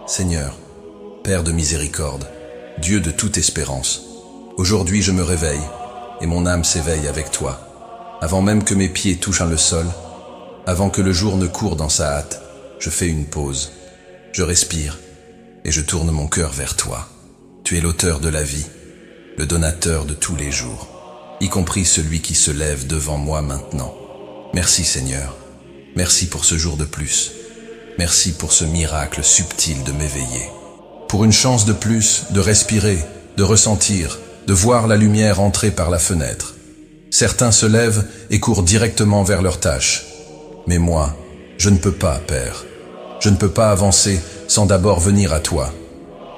Seigneur, Père de miséricorde, Dieu de toute espérance, aujourd'hui je me réveille et mon âme s'éveille avec toi. Avant même que mes pieds touchent le sol, avant que le jour ne court dans sa hâte, je fais une pause, je respire et je tourne mon cœur vers toi. Tu es l'auteur de la vie, le donateur de tous les jours, y compris celui qui se lève devant moi maintenant. Merci Seigneur, merci pour ce jour de plus. Merci pour ce miracle subtil de m'éveiller. Pour une chance de plus, de respirer, de ressentir, de voir la lumière entrer par la fenêtre. Certains se lèvent et courent directement vers leurs tâches. Mais moi, je ne peux pas, Père. Je ne peux pas avancer sans d'abord venir à toi.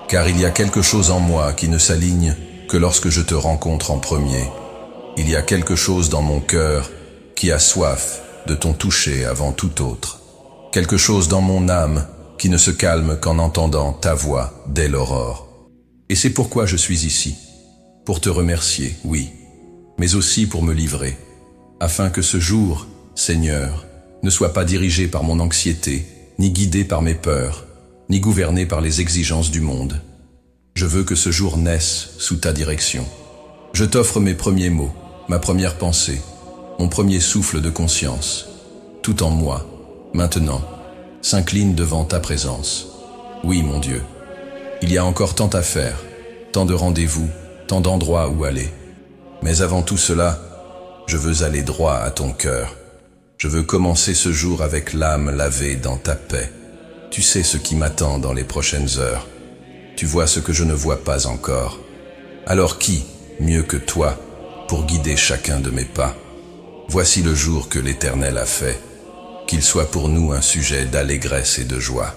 Car il y a quelque chose en moi qui ne s'aligne que lorsque je te rencontre en premier. Il y a quelque chose dans mon cœur qui a soif de ton toucher avant tout autre. Quelque chose dans mon âme qui ne se calme qu'en entendant ta voix dès l'aurore. Et c'est pourquoi je suis ici, pour te remercier, oui, mais aussi pour me livrer, afin que ce jour, Seigneur, ne soit pas dirigé par mon anxiété, ni guidé par mes peurs, ni gouverné par les exigences du monde. Je veux que ce jour naisse sous ta direction. Je t'offre mes premiers mots, ma première pensée, mon premier souffle de conscience, tout en moi, maintenant, s'incline devant ta présence. Oui, mon Dieu, il y a encore tant à faire, tant de rendez-vous, tant d'endroits où aller. Mais avant tout cela, je veux aller droit à ton cœur. Je veux commencer ce jour avec l'âme lavée dans ta paix. Tu sais ce qui m'attend dans les prochaines heures. Tu vois ce que je ne vois pas encore. Alors qui, mieux que toi, pour guider chacun de mes pas? Voici le jour que l'Éternel a fait. Qu'il soit pour nous un sujet d'allégresse et de joie.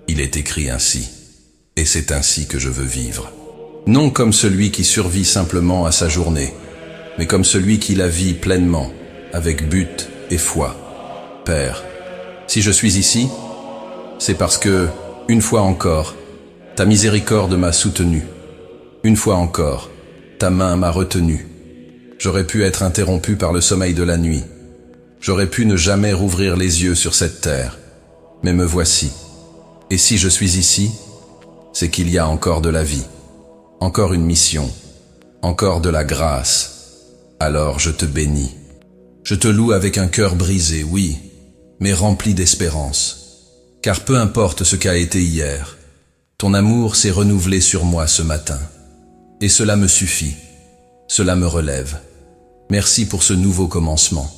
Il est écrit ainsi, et c'est ainsi que je veux vivre. Non comme celui qui survit simplement à sa journée, mais comme celui qui la vit pleinement, avec but et foi. Père, si je suis ici, c'est parce que, une fois encore, ta miséricorde m'a soutenu. Une fois encore, ta main m'a retenu. J'aurais pu être interrompu par le sommeil de la nuit. J'aurais pu ne jamais rouvrir les yeux sur cette terre, mais me voici. Et si je suis ici, c'est qu'il y a encore de la vie, encore une mission, encore de la grâce. Alors je te bénis. Je te loue avec un cœur brisé, oui, mais rempli d'espérance. Car peu importe ce qu'a été hier, ton amour s'est renouvelé sur moi ce matin. Et cela me suffit, cela me relève. Merci pour ce nouveau commencement.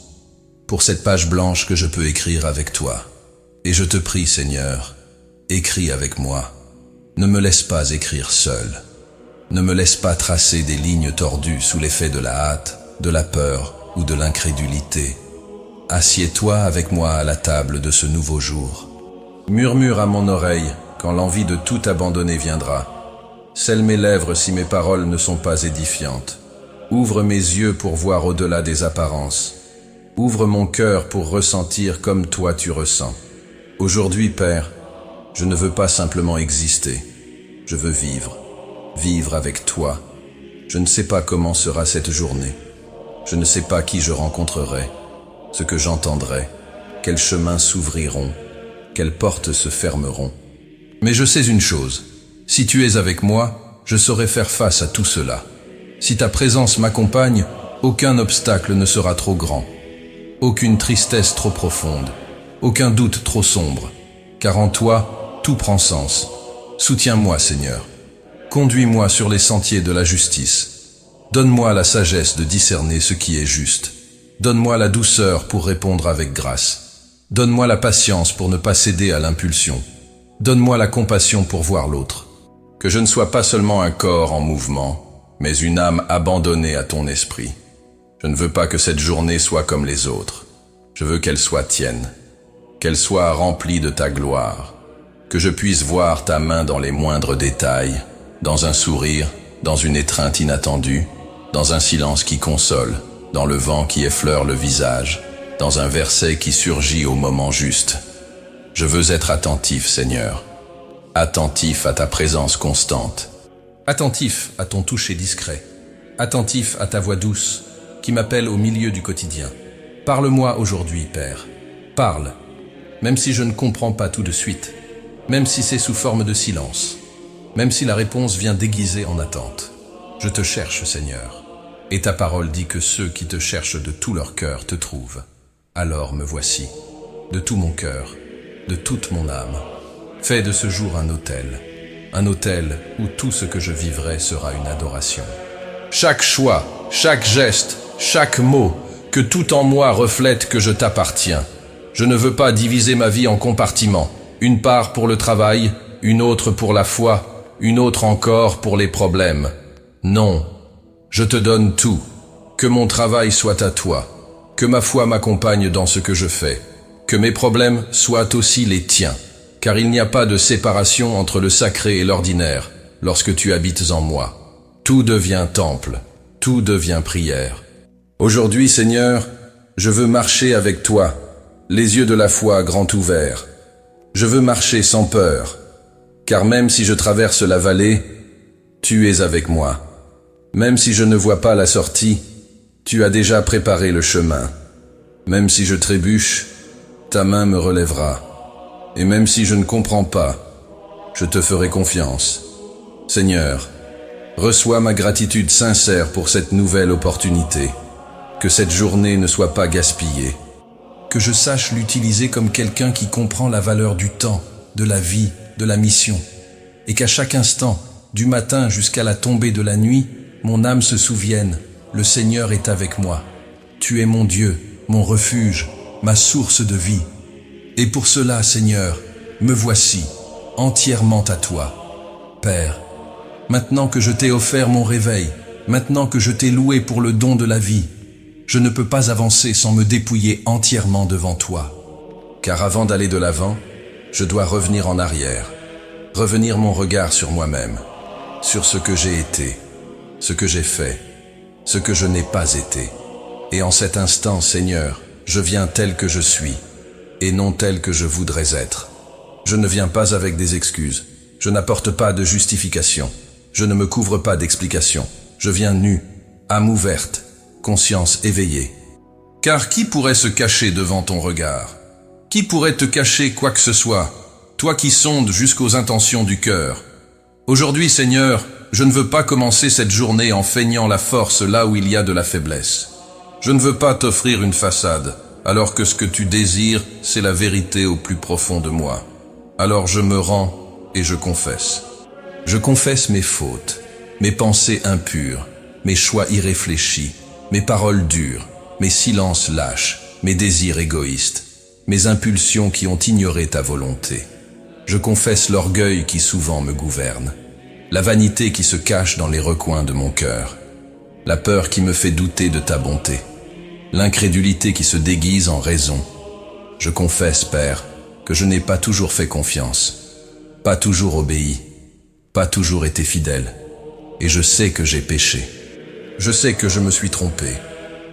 Pour cette page blanche que je peux écrire avec toi. Et je te prie, Seigneur, écris avec moi. Ne me laisse pas écrire seul. Ne me laisse pas tracer des lignes tordues sous l'effet de la hâte, de la peur ou de l'incrédulité. Assieds-toi avec moi à la table de ce nouveau jour. Murmure à mon oreille quand l'envie de tout abandonner viendra. Scelle mes lèvres si mes paroles ne sont pas édifiantes. Ouvre mes yeux pour voir au-delà des apparences. Ouvre mon cœur pour ressentir comme toi tu ressens. Aujourd'hui, Père, je ne veux pas simplement exister. Je veux vivre. Vivre avec toi. Je ne sais pas comment sera cette journée. Je ne sais pas qui je rencontrerai, ce que j'entendrai, quels chemins s'ouvriront, quelles portes se fermeront. Mais je sais une chose. Si tu es avec moi, je saurai faire face à tout cela. Si ta présence m'accompagne, aucun obstacle ne sera trop grand. Aucune tristesse trop profonde, aucun doute trop sombre, car en toi, tout prend sens. Soutiens-moi, Seigneur. Conduis-moi sur les sentiers de la justice. Donne-moi la sagesse de discerner ce qui est juste. Donne-moi la douceur pour répondre avec grâce. Donne-moi la patience pour ne pas céder à l'impulsion. Donne-moi la compassion pour voir l'autre. Que je ne sois pas seulement un corps en mouvement, mais une âme abandonnée à ton esprit. Je ne veux pas que cette journée soit comme les autres. Je veux qu'elle soit tienne, qu'elle soit remplie de ta gloire, que je puisse voir ta main dans les moindres détails, dans un sourire, dans une étreinte inattendue, dans un silence qui console, dans le vent qui effleure le visage, dans un verset qui surgit au moment juste. Je veux être attentif, Seigneur, attentif à ta présence constante, attentif à ton toucher discret, attentif à ta voix douce, qui m'appelle au milieu du quotidien. Parle-moi aujourd'hui, Père. Parle, même si je ne comprends pas tout de suite. même si c'est sous forme de silence, même si la réponse vient déguisée en attente. Je te cherche, Seigneur, et ta parole dit que ceux qui te cherchent de tout leur cœur te trouvent. Alors me voici, de tout mon cœur, de toute mon âme. Fais de ce jour un autel où tout ce que je vivrai sera une adoration. Chaque choix, chaque geste, chaque mot, que tout en moi reflète que je t'appartiens. Je ne veux pas diviser ma vie en compartiments, une part pour le travail, une autre pour la foi, une autre encore pour les problèmes. Non, je te donne tout, que mon travail soit à toi, que ma foi m'accompagne dans ce que je fais, que mes problèmes soient aussi les tiens, car il n'y a pas de séparation entre le sacré et l'ordinaire lorsque tu habites en moi. Tout devient temple, tout devient prière. Aujourd'hui, Seigneur, je veux marcher avec toi, les yeux de la foi grands ouverts. Je veux marcher sans peur, car même si je traverse la vallée, tu es avec moi. Même si je ne vois pas la sortie, tu as déjà préparé le chemin. Même si je trébuche, ta main me relèvera. Et même si je ne comprends pas, je te ferai confiance. Seigneur, reçois ma gratitude sincère pour cette nouvelle opportunité. Que cette journée ne soit pas gaspillée. Que je sache l'utiliser comme quelqu'un qui comprend la valeur du temps, de la vie, de la mission. Et qu'à chaque instant, du matin jusqu'à la tombée de la nuit, mon âme se souvienne, le Seigneur est avec moi. Tu es mon Dieu, mon refuge, ma source de vie. Et pour cela, Seigneur, me voici, entièrement à toi. Père, maintenant que je t'ai offert mon réveil, maintenant que je t'ai loué pour le don de la vie, je ne peux pas avancer sans me dépouiller entièrement devant toi. Car avant d'aller de l'avant, je dois revenir en arrière, revenir mon regard sur moi-même, sur ce que j'ai été, ce que j'ai fait, ce que je n'ai pas été. Et en cet instant, Seigneur, je viens tel que je suis, et non tel que je voudrais être. Je ne viens pas avec des excuses, je n'apporte pas de justification, je ne me couvre pas d'explications, je viens nu, âme ouverte, conscience éveillée. Car qui pourrait se cacher devant ton regard? Qui pourrait te cacher quoi que ce soit, toi qui sondes jusqu'aux intentions du cœur? Aujourd'hui, Seigneur, je ne veux pas commencer cette journée en feignant la force là où il y a de la faiblesse. Je ne veux pas t'offrir une façade, alors que ce que tu désires, c'est la vérité au plus profond de moi. Alors je me rends et je confesse. Je confesse mes fautes, mes pensées impures, mes choix irréfléchis, mes paroles dures, mes silences lâches, mes désirs égoïstes, mes impulsions qui ont ignoré ta volonté. Je confesse l'orgueil qui souvent me gouverne, la vanité qui se cache dans les recoins de mon cœur, la peur qui me fait douter de ta bonté, l'incrédulité qui se déguise en raison. Je confesse, Père, que je n'ai pas toujours fait confiance, pas toujours obéi, pas toujours été fidèle, et je sais que j'ai péché. Je sais que je me suis trompé.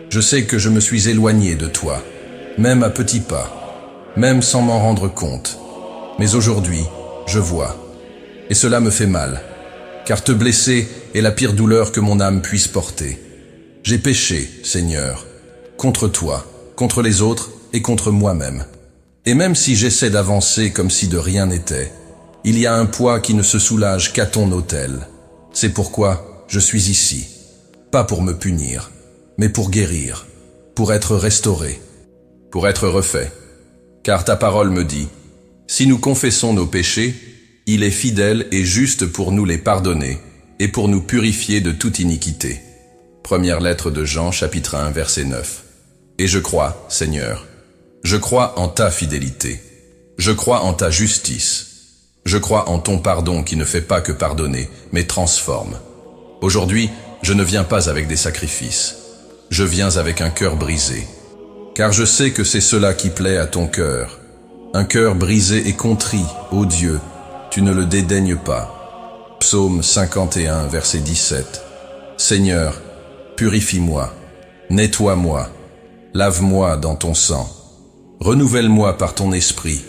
Je sais que je me suis éloigné de toi, même à petits pas, même sans m'en rendre compte. Mais aujourd'hui, je vois. Et cela me fait mal, car te blesser est la pire douleur que mon âme puisse porter. J'ai péché, Seigneur, contre toi, contre les autres et contre moi-même. Et même si j'essaie d'avancer comme si de rien n'était, il y a un poids qui ne se soulage qu'à ton autel. C'est pourquoi je suis ici. Pas pour me punir, mais pour guérir, pour être restauré, pour être refait. Car ta parole me dit, si nous confessons nos péchés, il est fidèle et juste pour nous les pardonner et pour nous purifier de toute iniquité. Première lettre de Jean, chapitre 1, verset 9. Et je crois, Seigneur, je crois en ta fidélité, je crois en ta justice, je crois en ton pardon qui ne fait pas que pardonner, mais transforme. Aujourd'hui, je ne viens pas avec des sacrifices, je viens avec un cœur brisé, car je sais que c'est cela qui plaît à ton cœur. Un cœur brisé et contrit, ô Dieu, tu ne le dédaignes pas. Psaume 51, verset 17. Seigneur, purifie-moi, nettoie-moi, lave-moi dans ton sang, renouvelle-moi par ton esprit.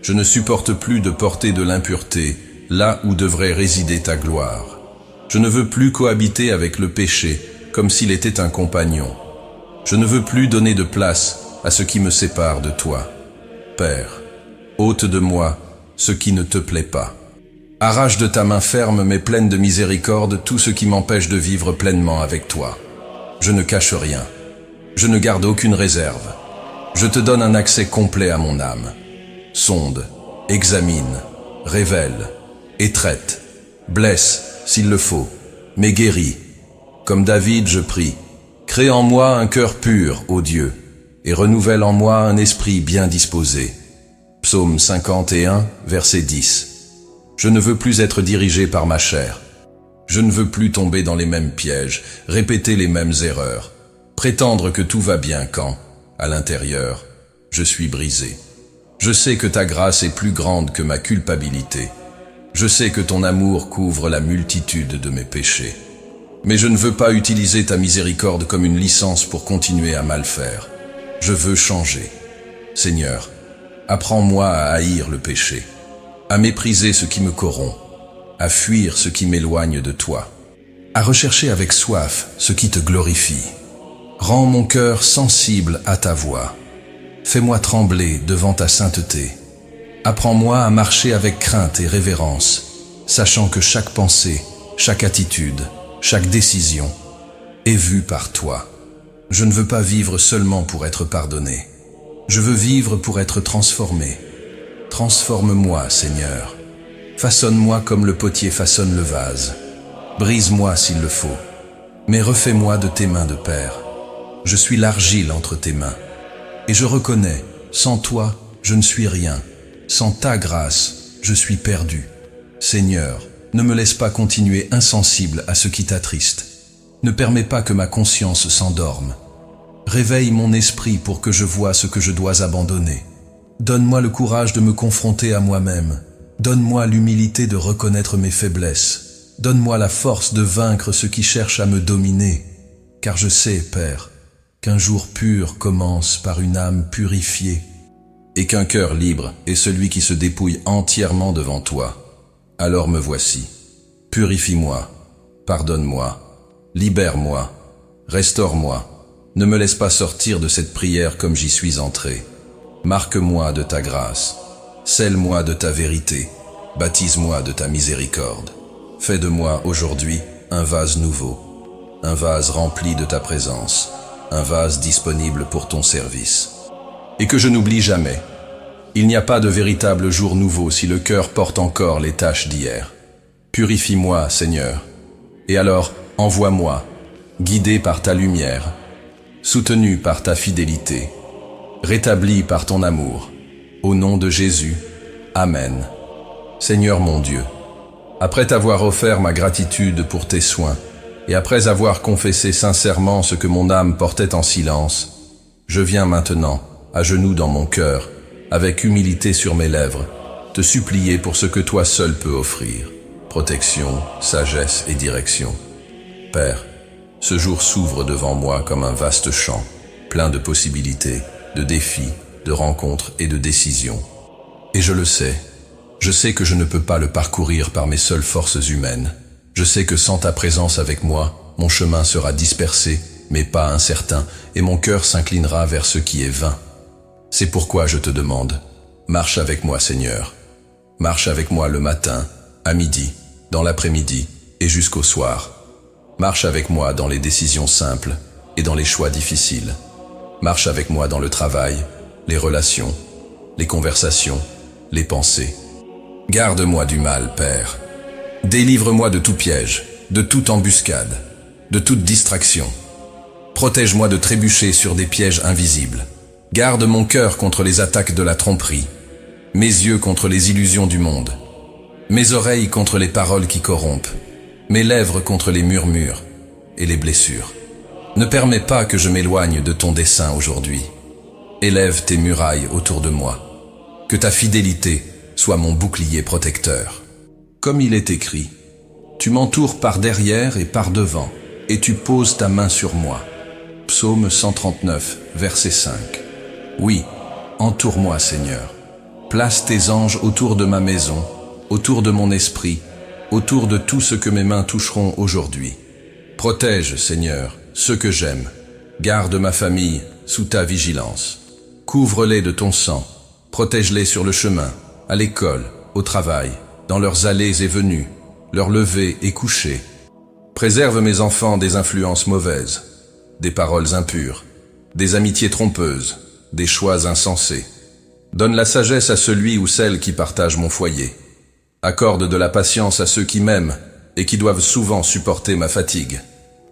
Je ne supporte plus de porter de l'impureté là où devrait résider ta gloire. Je ne veux plus cohabiter avec le péché comme s'il était un compagnon. Je ne veux plus donner de place à ce qui me sépare de toi. Père, ôte de moi ce qui ne te plaît pas. Arrache de ta main ferme mais pleine de miséricorde tout ce qui m'empêche de vivre pleinement avec toi. Je ne cache rien. Je ne garde aucune réserve. Je te donne un accès complet à mon âme. Sonde, examine, révèle, et traite, blesse s'il le faut, mais guéris. Comme David, je prie, crée en moi un cœur pur, ô Dieu, et renouvelle en moi un esprit bien disposé. Psaume 51, verset 10. Je ne veux plus être dirigé par ma chair. Je ne veux plus tomber dans les mêmes pièges, répéter les mêmes erreurs, prétendre que tout va bien quand, à l'intérieur, je suis brisé. Je sais que ta grâce est plus grande que ma culpabilité. Je sais que ton amour couvre la multitude de mes péchés. Mais je ne veux pas utiliser ta miséricorde comme une licence pour continuer à mal faire. Je veux changer. Seigneur, apprends-moi à haïr le péché, à mépriser ce qui me corrompt, à fuir ce qui m'éloigne de toi, à rechercher avec soif ce qui te glorifie. Rends mon cœur sensible à ta voix. Fais-moi trembler devant ta sainteté. Apprends-moi à marcher avec crainte et révérence, sachant que chaque pensée, chaque attitude, chaque décision est vue par toi. Je ne veux pas vivre seulement pour être pardonné. Je veux vivre pour être transformé. Transforme-moi, Seigneur. Façonne-moi comme le potier façonne le vase. Brise-moi s'il le faut, mais refais-moi de tes mains de Père. Je suis l'argile entre tes mains. Et je reconnais, sans toi, je ne suis rien. Sans ta grâce, je suis perdu. Seigneur, ne me laisse pas continuer insensible à ce qui t'attriste. Ne permets pas que ma conscience s'endorme. Réveille mon esprit pour que je voie ce que je dois abandonner. Donne-moi le courage de me confronter à moi-même. Donne-moi l'humilité de reconnaître mes faiblesses. Donne-moi la force de vaincre ce qui cherche à me dominer. Car je sais, Père, qu'un jour pur commence par une âme purifiée, et qu'un cœur libre est celui qui se dépouille entièrement devant toi. Alors me voici. Purifie-moi, pardonne-moi, libère-moi, restaure-moi. Ne me laisse pas sortir de cette prière comme j'y suis entré. Marque-moi de ta grâce, scelle-moi de ta vérité, baptise-moi de ta miséricorde. Fais de moi aujourd'hui un vase nouveau, un vase rempli de ta présence, un vase disponible pour ton service. Et que je n'oublie jamais, il n'y a pas de véritable jour nouveau si le cœur porte encore les taches d'hier. Purifie-moi, Seigneur, et alors envoie-moi, guidé par ta lumière, soutenu par ta fidélité, rétabli par ton amour. Au nom de Jésus, Amen. Seigneur mon Dieu, après t'avoir offert ma gratitude pour tes soins, et après avoir confessé sincèrement ce que mon âme portait en silence, je viens maintenant, à genoux dans mon cœur, avec humilité sur mes lèvres, te supplier pour ce que toi seul peux offrir, protection, sagesse et direction. Père, ce jour s'ouvre devant moi comme un vaste champ, plein de possibilités, de défis, de rencontres et de décisions. Et je le sais, je sais que je ne peux pas le parcourir par mes seules forces humaines. Je sais que sans ta présence avec moi, mon chemin sera dispersé, mais pas incertain, et mon cœur s'inclinera vers ce qui est vain. C'est pourquoi je te demande, marche avec moi, Seigneur. Marche avec moi le matin, à midi, dans l'après-midi et jusqu'au soir. Marche avec moi dans les décisions simples et dans les choix difficiles. Marche avec moi dans le travail, les relations, les conversations, les pensées. Garde-moi du mal, Père. Délivre-moi de tout piège, de toute embuscade, de toute distraction. Protège-moi de trébucher sur des pièges invisibles. Garde mon cœur contre les attaques de la tromperie, mes yeux contre les illusions du monde, mes oreilles contre les paroles qui corrompent, mes lèvres contre les murmures et les blessures. Ne permets pas que je m'éloigne de ton dessein aujourd'hui. Élève tes murailles autour de moi. Que ta fidélité soit mon bouclier protecteur. Comme il est écrit, tu m'entoures par derrière et par devant, et tu poses ta main sur moi. Psaume 139, verset 5. Oui, entoure-moi, Seigneur. Place tes anges autour de ma maison, autour de mon esprit, autour de tout ce que mes mains toucheront aujourd'hui. Protège, Seigneur, ceux que j'aime. Garde ma famille sous ta vigilance. Couvre-les de ton sang. Protège-les sur le chemin, à l'école, au travail, dans leurs allées et venues, leurs levées et couchers. Préserve mes enfants des influences mauvaises, des paroles impures, des amitiés trompeuses, des choix insensés. Donne la sagesse à celui ou celle qui partage mon foyer. Accorde de la patience à ceux qui m'aiment et qui doivent souvent supporter ma fatigue.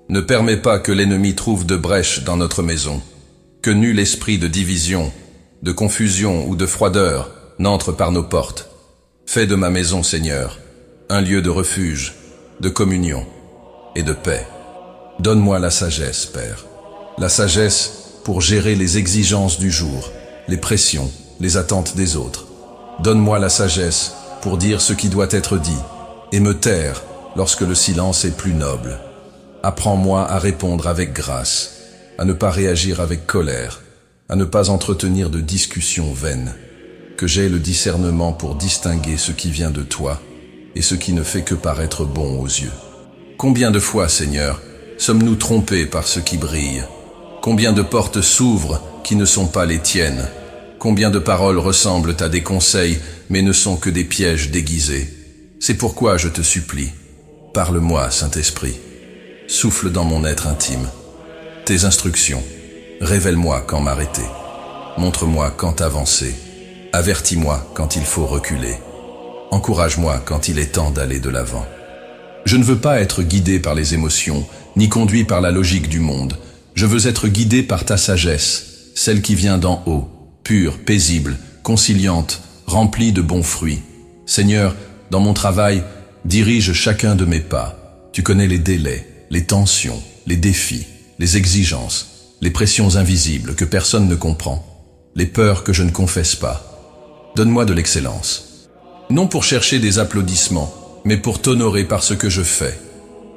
Ne permets pas que l'ennemi trouve de brèches dans notre maison, que nul esprit de division, de confusion ou de froideur n'entre par nos portes. Fais de ma maison, Seigneur, un lieu de refuge, de communion et de paix. Donne-moi la sagesse, Père. La sagesse pour gérer les exigences du jour, les pressions, les attentes des autres. Donne-moi la sagesse pour dire ce qui doit être dit et me taire lorsque le silence est plus noble. Apprends-moi à répondre avec grâce, à ne pas réagir avec colère, à ne pas entretenir de discussions vaines. Que j'aie le discernement pour distinguer ce qui vient de toi et ce qui ne fait que paraître bon aux yeux. Combien de fois, Seigneur, sommes-nous trompés par ce qui brille? Combien de portes s'ouvrent qui ne sont pas les tiennes? Combien de paroles ressemblent à des conseils, mais ne sont que des pièges déguisés? C'est pourquoi je te supplie, parle-moi, Saint-Esprit. Souffle dans mon être intime. Tes instructions, révèle-moi quand m'arrêter. Montre-moi quand avancer. Avertis-moi quand il faut reculer. Encourage-moi quand il est temps d'aller de l'avant. Je ne veux pas être guidé par les émotions, ni conduit par la logique du monde. Je veux être guidé par ta sagesse, celle qui vient d'en haut, pure, paisible, conciliante, remplie de bons fruits. Seigneur, dans mon travail, dirige chacun de mes pas. Tu connais les délais, les tensions, les défis, les exigences, les pressions invisibles que personne ne comprend, les peurs que je ne confesse pas. Donne-moi de l'excellence. Non pour chercher des applaudissements, mais pour t'honorer par ce que je fais.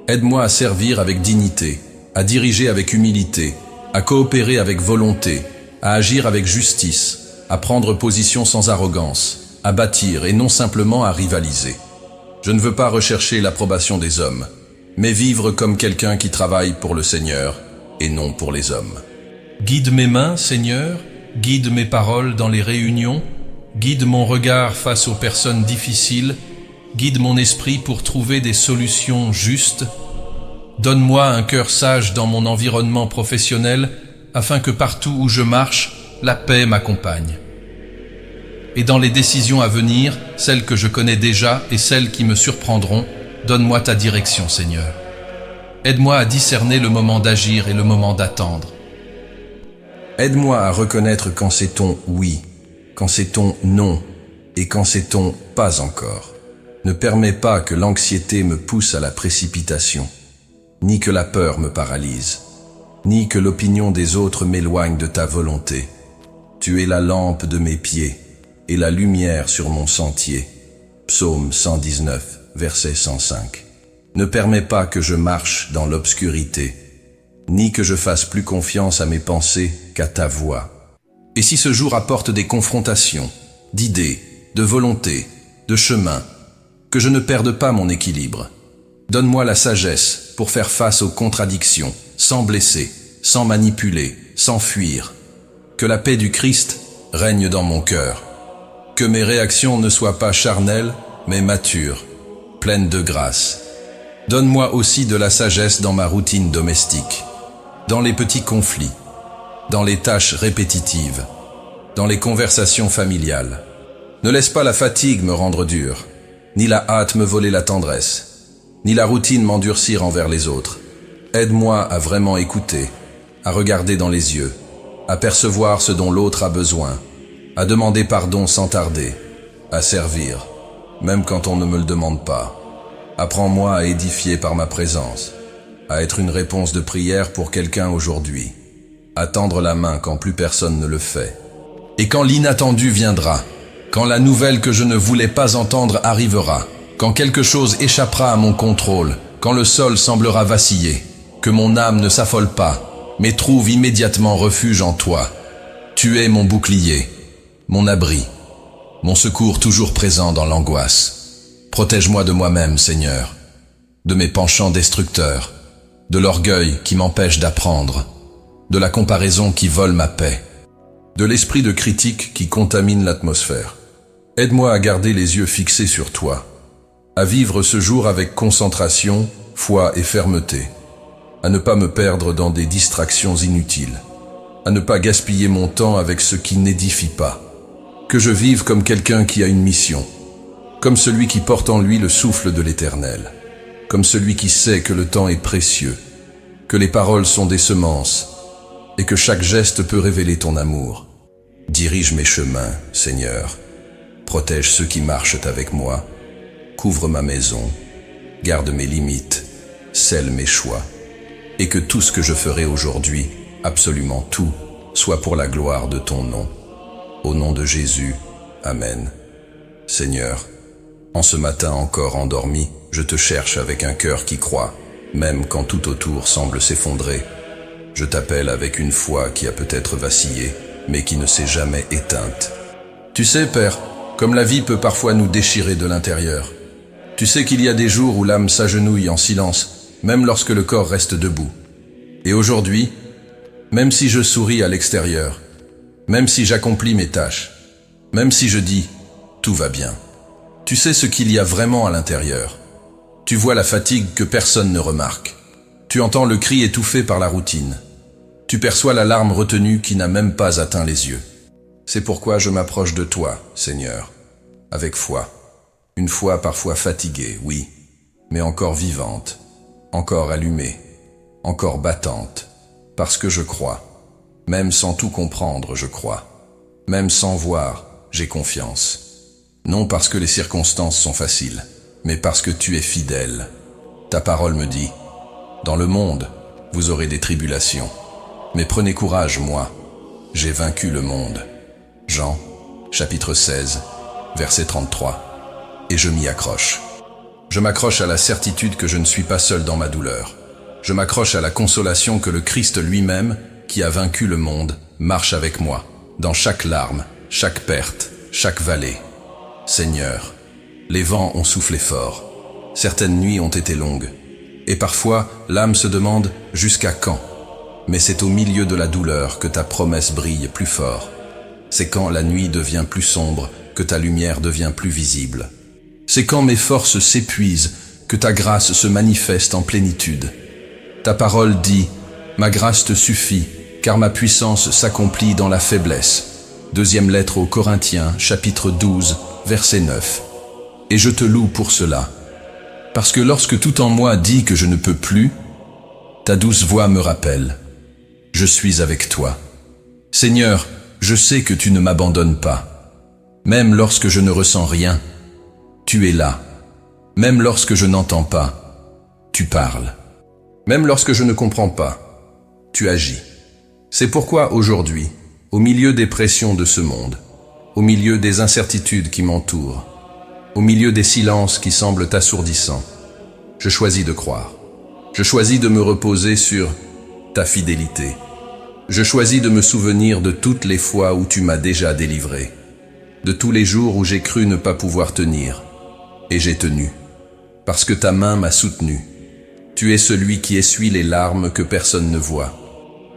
Aide-moi à servir avec dignité, à diriger avec humilité, à coopérer avec volonté, à agir avec justice, à prendre position sans arrogance, à bâtir et non simplement à rivaliser. Je ne veux pas rechercher l'approbation des hommes, mais vivre comme quelqu'un qui travaille pour le Seigneur et non pour les hommes. Guide mes mains, Seigneur, guide mes paroles dans les réunions, guide mon regard face aux personnes difficiles, guide mon esprit pour trouver des solutions justes. Donne-moi un cœur sage dans mon environnement professionnel, afin que partout où je marche, la paix m'accompagne. Et dans les décisions à venir, celles que je connais déjà et celles qui me surprendront, donne-moi ta direction, Seigneur. Aide-moi à discerner le moment d'agir et le moment d'attendre. Aide-moi à reconnaître quand c'est ton oui, quand c'est ton non et quand c'est ton pas encore. Ne permets pas que l'anxiété me pousse à la précipitation, ni que la peur me paralyse, ni que l'opinion des autres m'éloigne de ta volonté. Tu es la lampe de mes pieds et la lumière sur mon sentier. Psaume 119, verset 105. Ne permets pas que je marche dans l'obscurité, ni que je fasse plus confiance à mes pensées qu'à ta voix. Et si ce jour apporte des confrontations, d'idées, de volonté, de chemin, que je ne perde pas mon équilibre. Donne-moi la sagesse pour faire face aux contradictions, sans blesser, sans manipuler, sans fuir. Que la paix du Christ règne dans mon cœur. Que mes réactions ne soient pas charnelles, mais matures, pleines de grâce. Donne-moi aussi de la sagesse dans ma routine domestique, dans les petits conflits, dans les tâches répétitives, dans les conversations familiales. Ne laisse pas la fatigue me rendre dur, ni la hâte me voler la tendresse, ni la routine m'endurcir envers les autres. Aide-moi à vraiment écouter, à regarder dans les yeux, à percevoir ce dont l'autre a besoin, à demander pardon sans tarder, à servir, même quand on ne me le demande pas. Apprends-moi à édifier par ma présence, à être une réponse de prière pour quelqu'un aujourd'hui, à tendre la main quand plus personne ne le fait. Et quand l'inattendu viendra, quand la nouvelle que je ne voulais pas entendre arrivera, quand quelque chose échappera à mon contrôle, quand le sol semblera vaciller, que mon âme ne s'affole pas, mais trouve immédiatement refuge en toi. Tu es mon bouclier, mon abri, mon secours toujours présent dans l'angoisse. Protège-moi de moi-même, Seigneur, de mes penchants destructeurs, de l'orgueil qui m'empêche d'apprendre, de la comparaison qui vole ma paix, de l'esprit de critique qui contamine l'atmosphère. Aide-moi à garder les yeux fixés sur toi, à vivre ce jour avec concentration, foi et fermeté, à ne pas me perdre dans des distractions inutiles, à ne pas gaspiller mon temps avec ce qui n'édifie pas, que je vive comme quelqu'un qui a une mission, comme celui qui porte en lui le souffle de l'Éternel, comme celui qui sait que le temps est précieux, que les paroles sont des semences, et que chaque geste peut révéler ton amour. Dirige mes chemins, Seigneur. Protège ceux qui marchent avec moi. Couvre ma maison. Garde mes limites. Scelle mes choix. Et que tout ce que je ferai aujourd'hui, absolument tout, soit pour la gloire de ton nom. Au nom de Jésus. Amen. Seigneur, en ce matin encore endormi, je te cherche avec un cœur qui croit, même quand tout autour semble s'effondrer. Je t'appelle avec une foi qui a peut-être vacillé, mais qui ne s'est jamais éteinte. Tu sais, Père, comme la vie peut parfois nous déchirer de l'intérieur. Tu sais qu'il y a des jours où l'âme s'agenouille en silence, même lorsque le corps reste debout. Et aujourd'hui, même si je souris à l'extérieur, même si j'accomplis mes tâches, même si je dis « tout va bien », tu sais ce qu'il y a vraiment à l'intérieur. Tu vois la fatigue que personne ne remarque. Tu entends le cri étouffé par la routine. Tu perçois la larme retenue qui n'a même pas atteint les yeux. C'est pourquoi je m'approche de toi, Seigneur, avec foi. Une foi parfois fatiguée, oui, mais encore vivante, encore allumée, encore battante, parce que je crois. Même sans tout comprendre, je crois. Même sans voir, j'ai confiance. Non parce que les circonstances sont faciles, mais parce que tu es fidèle. Ta parole me dit, dans le monde, vous aurez des tribulations. Mais prenez courage, moi, j'ai vaincu le monde. Jean, chapitre 16, verset 33. Et je m'y accroche. Je m'accroche à la certitude que je ne suis pas seul dans ma douleur. Je m'accroche à la consolation que le Christ lui-même, qui a vaincu le monde, marche avec moi, dans chaque larme, chaque perte, chaque vallée. Seigneur, les vents ont soufflé fort. Certaines nuits ont été longues. Et parfois, l'âme se demande « jusqu'à quand ?» Mais c'est au milieu de la douleur que ta promesse brille plus fort. C'est quand la nuit devient plus sombre que ta lumière devient plus visible. C'est quand mes forces s'épuisent que ta grâce se manifeste en plénitude. Ta parole dit « Ma grâce te suffit, car ma puissance s'accomplit dans la faiblesse. » Deuxième lettre aux Corinthiens, chapitre 12, verset 9. Et je te loue pour cela. Parce que lorsque tout en moi dit que je ne peux plus, ta douce voix me rappelle. Je suis avec toi. Seigneur, je sais que tu ne m'abandonnes pas. Même lorsque je ne ressens rien, tu es là. Même lorsque je n'entends pas, tu parles. Même lorsque je ne comprends pas, tu agis. C'est pourquoi aujourd'hui, au milieu des pressions de ce monde, au milieu des incertitudes qui m'entourent, au milieu des silences qui semblent assourdissants, je choisis de croire. Je choisis de me reposer sur ta fidélité. Je choisis de me souvenir de toutes les fois où tu m'as déjà délivré, de tous les jours où j'ai cru ne pas pouvoir tenir, et j'ai tenu, parce que ta main m'a soutenu. Tu es celui qui essuie les larmes que personne ne voit.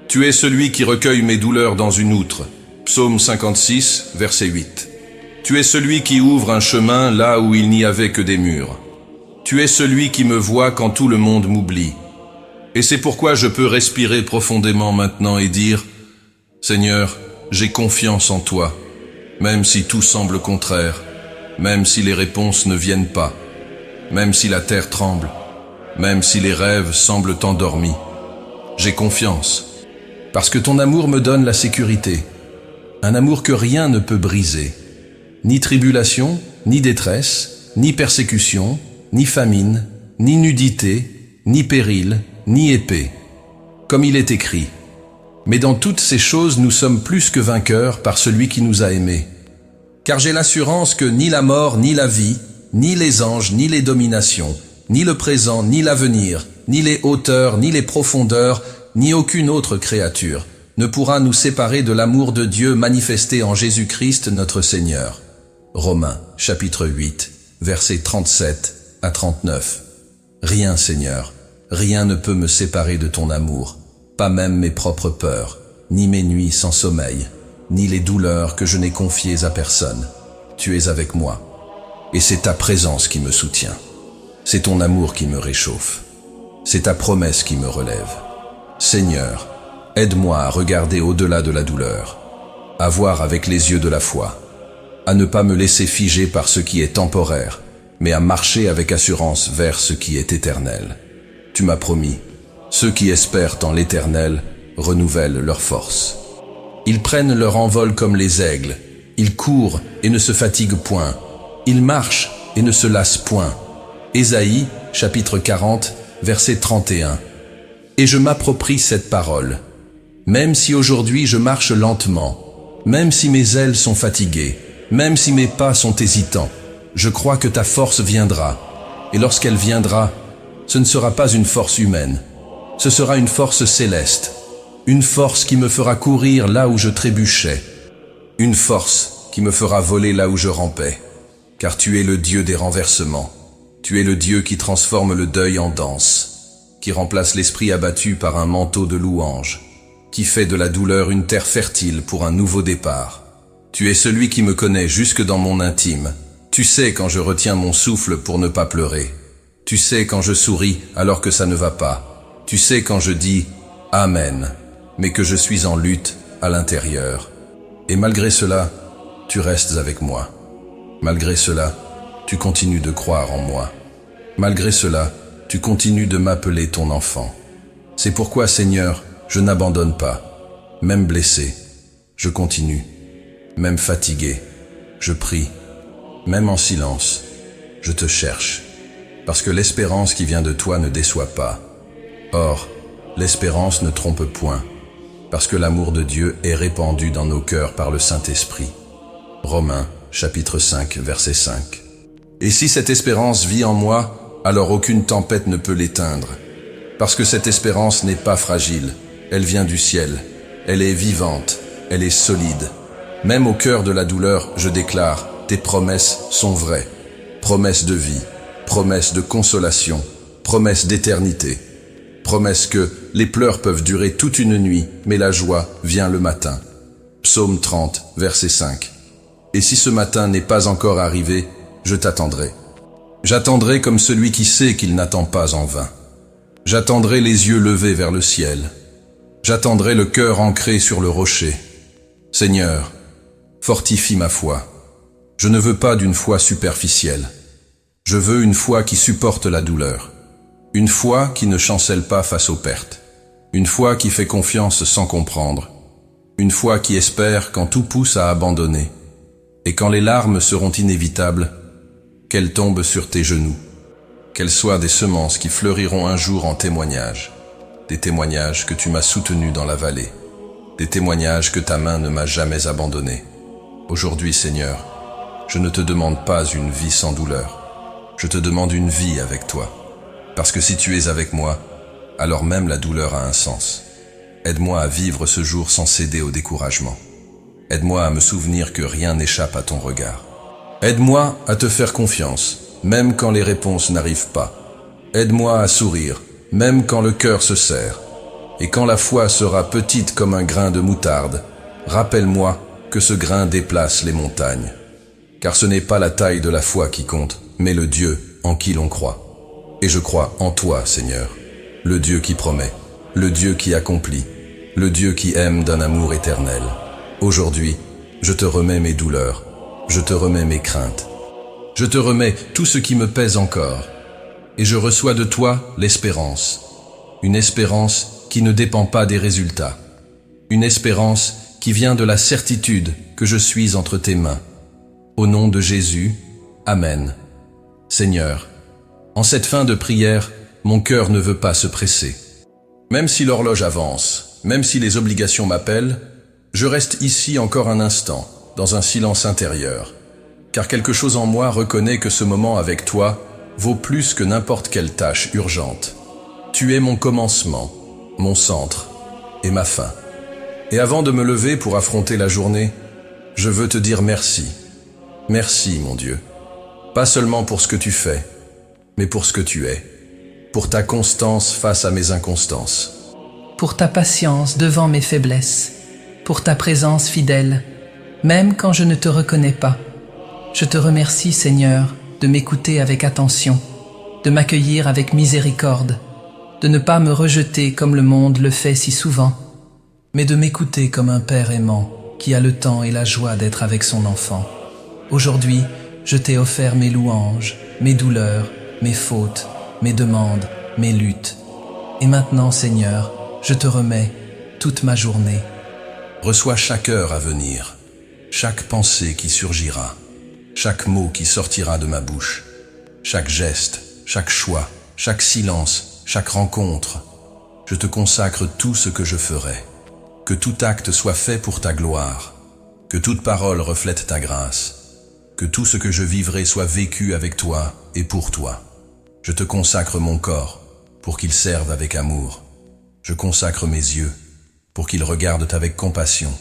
Tu es celui qui recueille mes douleurs dans une outre. Psaume 56, verset 8. Tu es celui qui ouvre un chemin là où il n'y avait que des murs. Tu es celui qui me voit quand tout le monde m'oublie. Et c'est pourquoi je peux respirer profondément maintenant et dire « Seigneur, j'ai confiance en toi, même si tout semble contraire, même si les réponses ne viennent pas, même si la terre tremble, même si les rêves semblent endormis. J'ai confiance, parce que ton amour me donne la sécurité, un amour que rien ne peut briser, ni tribulation, ni détresse, ni persécution, ni famine, ni nudité, ni péril, ni épée. Comme il est écrit, « Mais dans toutes ces choses nous sommes plus que vainqueurs par celui qui nous a aimés. Car j'ai l'assurance que ni la mort, ni la vie, ni les anges, ni les dominations, ni le présent, ni l'avenir, ni les hauteurs, ni les profondeurs, ni aucune autre créature ne pourra nous séparer de l'amour de Dieu manifesté en Jésus-Christ notre Seigneur. » Romains, chapitre 8, versets 37 à 39. Rien, Seigneur, rien ne peut me séparer de ton amour, pas même mes propres peurs, ni mes nuits sans sommeil, ni les douleurs que je n'ai confiées à personne. tu es avec moi. Et c'est ta présence qui me soutient. C'est ton amour qui me réchauffe. C'est ta promesse qui me relève. Seigneur, aide-moi à regarder au-delà de la douleur, à voir avec les yeux de la foi, à ne pas me laisser figer par ce qui est temporaire, mais à marcher avec assurance vers ce qui est éternel. Tu m'as promis, ceux qui espèrent en l'Éternel renouvellent leur force. Ils prennent leur envol comme les aigles, ils courent et ne se fatiguent point, ils marchent et ne se lassent point. Ésaïe, chapitre 40, verset 31. Et je m'approprie cette parole. Même si aujourd'hui je marche lentement, même si mes ailes sont fatiguées, même si mes pas sont hésitants, je crois que ta force viendra. Et lorsqu'elle viendra, ce ne sera pas une force humaine, ce sera une force céleste, une force qui me fera courir là où je trébuchais, une force qui me fera voler là où je rampais, car tu es le Dieu des renversements, tu es le Dieu qui transforme le deuil en danse, qui remplace l'esprit abattu par un manteau de louange, qui fait de la douleur une terre fertile pour un nouveau départ. Tu es celui qui me connaît jusque dans mon intime. Tu sais quand je retiens mon souffle pour ne pas pleurer. Tu sais quand je souris alors que ça ne va pas. Tu sais quand je dis « Amen », mais que je suis en lutte à l'intérieur. Et malgré cela, tu restes avec moi. Malgré cela, tu continues de croire en moi. Malgré cela, tu continues de m'appeler ton enfant. C'est pourquoi, Seigneur, je n'abandonne pas. Même blessé, je continue. Même fatigué, je prie. Même en silence, je te cherche. Parce que l'espérance qui vient de toi ne déçoit pas. Or, l'espérance ne trompe point. Parce que l'amour de Dieu est répandu dans nos cœurs par le Saint-Esprit. Romains, chapitre 5, verset 5. Et si cette espérance vit en moi, alors aucune tempête ne peut l'éteindre. Parce que cette espérance n'est pas fragile, elle vient du ciel, elle est vivante, elle est solide. Même au cœur de la douleur, je déclare, tes promesses sont vraies. Promesses de vie, promesses de consolation, promesses d'éternité. Promesses que les pleurs peuvent durer toute une nuit, mais la joie vient le matin. Psaume 30, verset 5. Et si ce matin n'est pas encore arrivé, je t'attendrai. J'attendrai comme celui qui sait qu'il n'attend pas en vain. J'attendrai les yeux levés vers le ciel. J'attendrai le cœur ancré sur le rocher. Seigneur, fortifie ma foi. Je ne veux pas d'une foi superficielle. Je veux une foi qui supporte la douleur. Une foi qui ne chancelle pas face aux pertes. Une foi qui fait confiance sans comprendre. Une foi qui espère quand tout pousse à abandonner. Et quand les larmes seront inévitables, qu'elles tombent sur tes genoux. Qu'elles soient des semences qui fleuriront un jour en témoignage. Des témoignages que tu m'as soutenu dans la vallée. Des témoignages que ta main ne m'a jamais abandonné. Aujourd'hui, Seigneur, je ne te demande pas une vie sans douleur. Je te demande une vie avec toi. Parce que si tu es avec moi, alors même la douleur a un sens. Aide-moi à vivre ce jour sans céder au découragement. Aide-moi à me souvenir que rien n'échappe à ton regard. Aide-moi à te faire confiance, même quand les réponses n'arrivent pas. Aide-moi à sourire, même quand le cœur se serre. Et quand la foi sera petite comme un grain de moutarde, rappelle-moi que ce grain déplace les montagnes. Car ce n'est pas la taille de la foi qui compte, mais le Dieu en qui l'on croit. Et je crois en toi, Seigneur, le Dieu qui promet, le Dieu qui accomplit, le Dieu qui aime d'un amour éternel. Aujourd'hui, je te remets mes douleurs, je te remets mes craintes, je te remets tout ce qui me pèse encore, et je reçois de toi l'espérance, une espérance qui ne dépend pas des résultats, une espérance qui vient de la certitude que je suis entre tes mains. Au nom de Jésus, Amen. Seigneur, en cette fin de prière, mon cœur ne veut pas se presser. Même si l'horloge avance, même si les obligations m'appellent, je reste ici encore un instant, dans un silence intérieur, car quelque chose en moi reconnaît que ce moment avec toi vaut plus que n'importe quelle tâche urgente. Tu es mon commencement, mon centre et ma fin. Et avant de me lever pour affronter la journée, je veux te dire merci. Merci, mon Dieu. Pas seulement pour ce que tu fais, mais pour ce que tu es. Pour ta constance face à mes inconstances. Pour ta patience devant mes faiblesses. Pour ta présence fidèle, même quand je ne te reconnais pas. Je te remercie, Seigneur, de m'écouter avec attention, de m'accueillir avec miséricorde, de ne pas me rejeter comme le monde le fait si souvent, mais de m'écouter comme un père aimant qui a le temps et la joie d'être avec son enfant. Aujourd'hui, je t'ai offert mes louanges, mes douleurs, mes fautes, mes demandes, mes luttes. Et maintenant, Seigneur, je te remets toute ma journée. Reçois chaque heure à venir, chaque pensée qui surgira, chaque mot qui sortira de ma bouche, chaque geste, chaque choix, chaque silence, chaque rencontre. Je te consacre tout ce que je ferai. Que tout acte soit fait pour ta gloire, que toute parole reflète ta grâce, que tout ce que je vivrai soit vécu avec toi et pour toi. Je te consacre mon corps pour qu'il serve avec amour. Je consacre mes yeux pour qu'ils regardent avec compassion.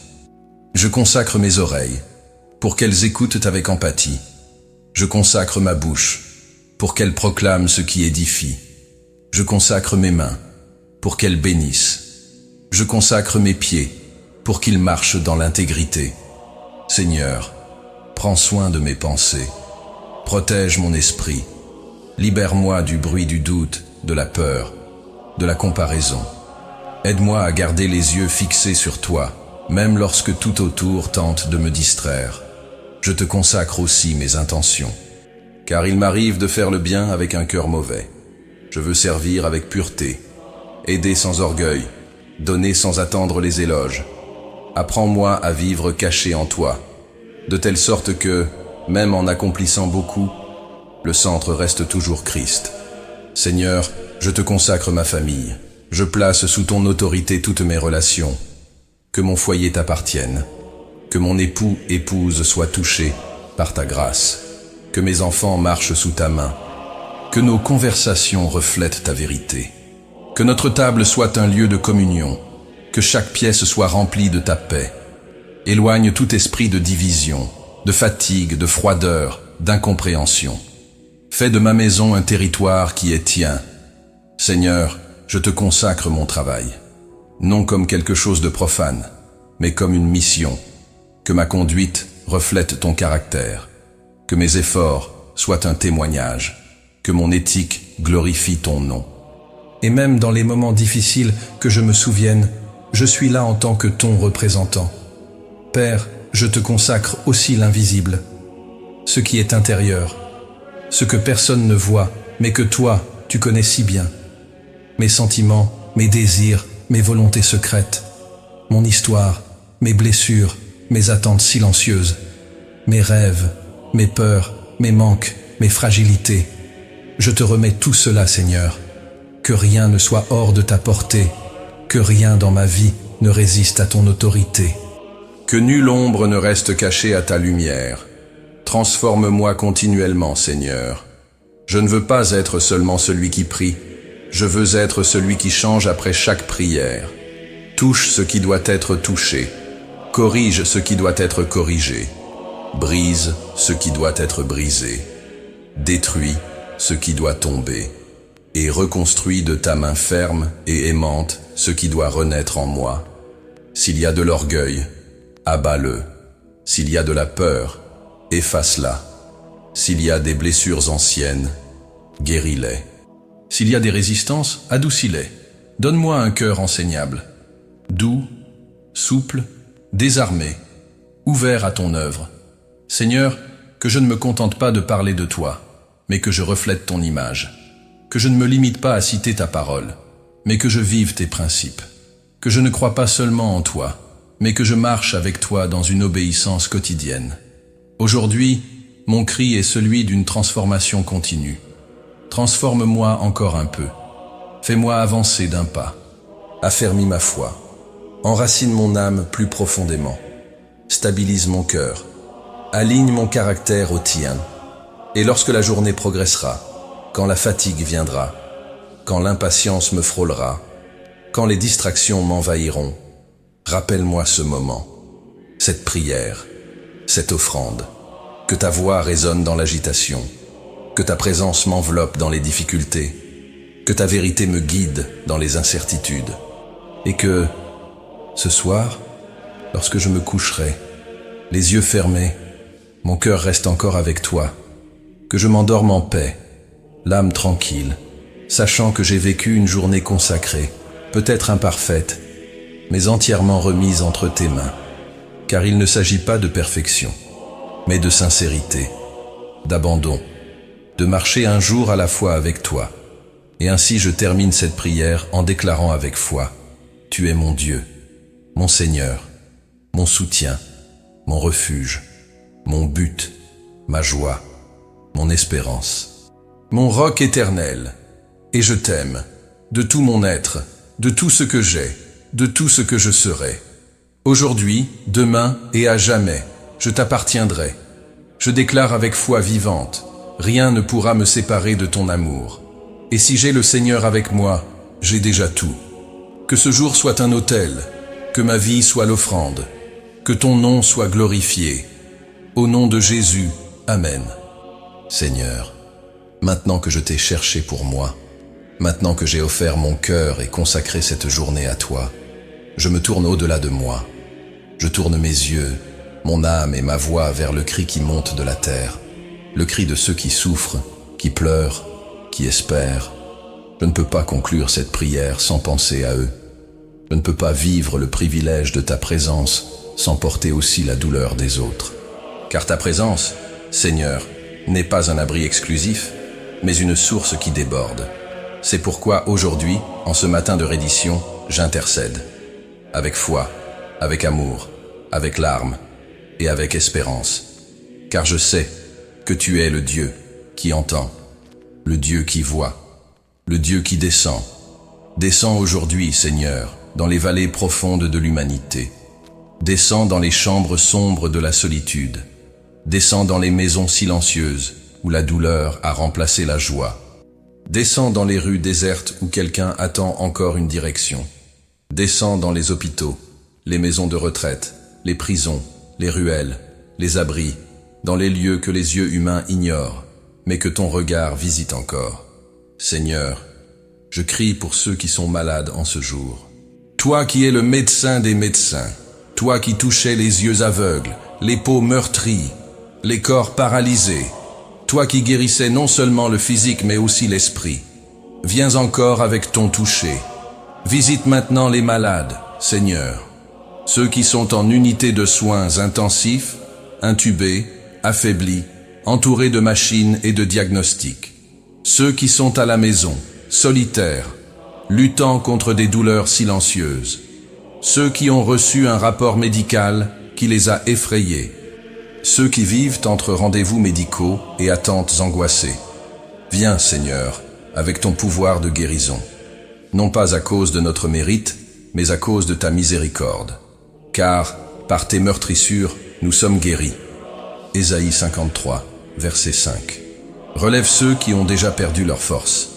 Je consacre mes oreilles pour qu'elles écoutent avec empathie. Je consacre ma bouche pour qu'elle proclame ce qui édifie. Je consacre mes mains pour qu'elles bénissent. Je consacre mes pieds pour qu'ils marchent dans l'intégrité. Seigneur, prends soin de mes pensées. Protège mon esprit. Libère-moi du bruit du doute, de la peur, de la comparaison. Aide-moi à garder les yeux fixés sur toi, même lorsque tout autour tente de me distraire. Je te consacre aussi mes intentions, car il m'arrive de faire le bien avec un cœur mauvais. Je veux servir avec pureté, aider sans orgueil, donner sans attendre les éloges. Apprends-moi à vivre caché en toi, de telle sorte que, même en accomplissant beaucoup, le centre reste toujours Christ. Seigneur, je te consacre ma famille. Je place sous ton autorité toutes mes relations. Que mon foyer t'appartienne. Que mon époux, épouse soient touchés par ta grâce. Que mes enfants marchent sous ta main. Que nos conversations reflètent ta vérité. Que notre table soit un lieu de communion. Que chaque pièce soit remplie de ta paix. Éloigne tout esprit de division, de fatigue, de froideur, d'incompréhension. Fais de ma maison un territoire qui est tien. Seigneur, je te consacre mon travail, non comme quelque chose de profane, mais comme une mission. Que ma conduite reflète ton caractère, que mes efforts soient un témoignage, que mon éthique glorifie ton nom. Et même dans les moments difficiles que je me souvienne, je suis là en tant que ton représentant. Père, je te consacre aussi l'invisible, ce qui est intérieur, ce que personne ne voit, mais que toi, tu connais si bien. Mes sentiments, mes désirs, mes volontés secrètes, mon histoire, mes blessures, mes attentes silencieuses, mes rêves, mes peurs, mes manques, mes fragilités. Je te remets tout cela, Seigneur. Que rien ne soit hors de ta portée, que rien dans ma vie ne résiste à ton autorité. Que nulle ombre ne reste cachée à ta lumière. Transforme-moi continuellement, Seigneur. Je ne veux pas être seulement celui qui prie, je veux être celui qui change après chaque prière. Touche ce qui doit être touché, corrige ce qui doit être corrigé, brise ce qui doit être brisé, détruis ce qui doit tomber, et reconstruis de ta main ferme et aimante ce qui doit renaître en moi. S'il y a de l'orgueil, abats-le. S'il y a de la peur, efface-la. S'il y a des blessures anciennes, guéris-les. S'il y a des résistances, adoucis-les. Donne-moi un cœur enseignable, doux, souple, désarmé, ouvert à ton œuvre. Seigneur, que je ne me contente pas de parler de toi, mais que je reflète ton image. Que je ne me limite pas à citer ta parole, mais que je vive tes principes. Que je ne crois pas seulement en toi, mais que je marche avec toi dans une obéissance quotidienne. Aujourd'hui, mon cri est celui d'une transformation continue. Transforme-moi encore un peu. Fais-moi avancer d'un pas. Affermis ma foi. Enracine mon âme plus profondément. Stabilise mon cœur. Aligne mon caractère au tien. Et lorsque la journée progressera, quand la fatigue viendra, quand l'impatience me frôlera, quand les distractions m'envahiront, rappelle-moi ce moment, cette prière, cette offrande, que ta voix résonne dans l'agitation, que ta présence m'enveloppe dans les difficultés, que ta vérité me guide dans les incertitudes, et que, ce soir, lorsque je me coucherai, les yeux fermés, mon cœur reste encore avec toi, que je m'endorme en paix, l'âme tranquille, sachant que j'ai vécu une journée consacrée, peut-être imparfaite, mais entièrement remise entre tes mains, car il ne s'agit pas de perfection, mais de sincérité, d'abandon, de marcher un jour à la fois avec toi. Et ainsi je termine cette prière en déclarant avec foi, tu es mon Dieu, mon Seigneur, mon soutien, mon refuge, mon but, ma joie, mon espérance, mon roc éternel. Et je t'aime, de tout mon être, de tout ce que j'ai, de tout ce que je serai. Aujourd'hui, demain et à jamais, je t'appartiendrai. Je déclare avec foi vivante, rien ne pourra me séparer de ton amour. Et si j'ai le Seigneur avec moi, j'ai déjà tout. Que ce jour soit un autel, que ma vie soit l'offrande, que ton nom soit glorifié. Au nom de Jésus, Amen. Seigneur, maintenant que je t'ai cherché pour moi, maintenant que j'ai offert mon cœur et consacré cette journée à toi, je me tourne au-delà de moi. Je tourne mes yeux, mon âme et ma voix vers le cri qui monte de la terre, le cri de ceux qui souffrent, qui pleurent, qui espèrent. Je ne peux pas conclure cette prière sans penser à eux. Je ne peux pas vivre le privilège de ta présence sans porter aussi la douleur des autres. Car ta présence, Seigneur, n'est pas un abri exclusif, mais une source qui déborde. C'est pourquoi aujourd'hui, en ce matin de reddition, j'intercède. Avec foi, avec amour, avec larmes et avec espérance. Car je sais que tu es le Dieu qui entend, le Dieu qui voit, le Dieu qui descend. Descends aujourd'hui, Seigneur, dans les vallées profondes de l'humanité. Descends dans les chambres sombres de la solitude. Descends dans les maisons silencieuses où la douleur a remplacé la joie. Descends dans les rues désertes où quelqu'un attend encore une direction. Descends dans les hôpitaux, les maisons de retraite, les prisons, les ruelles, les abris, dans les lieux que les yeux humains ignorent, mais que ton regard visite encore. Seigneur, je crie pour ceux qui sont malades en ce jour. Toi qui es le médecin des médecins, toi qui touchais les yeux aveugles, les peaux meurtries, les corps paralysés, toi qui guérissais non seulement le physique mais aussi l'esprit, viens encore avec ton toucher. Visite maintenant les malades, Seigneur, ceux qui sont en unité de soins intensifs, intubés, affaiblis, entourés de machines et de diagnostics. Ceux qui sont à la maison, solitaires, luttant contre des douleurs silencieuses. Ceux qui ont reçu un rapport médical qui les a effrayés. Ceux qui vivent entre rendez-vous médicaux et attentes angoissées. Viens, Seigneur, avec ton pouvoir de guérison. Non pas à cause de notre mérite, mais à cause de ta miséricorde. Car, par tes meurtrissures, nous sommes guéris. Ésaïe 53, verset 5. Relève ceux qui ont déjà perdu leur force.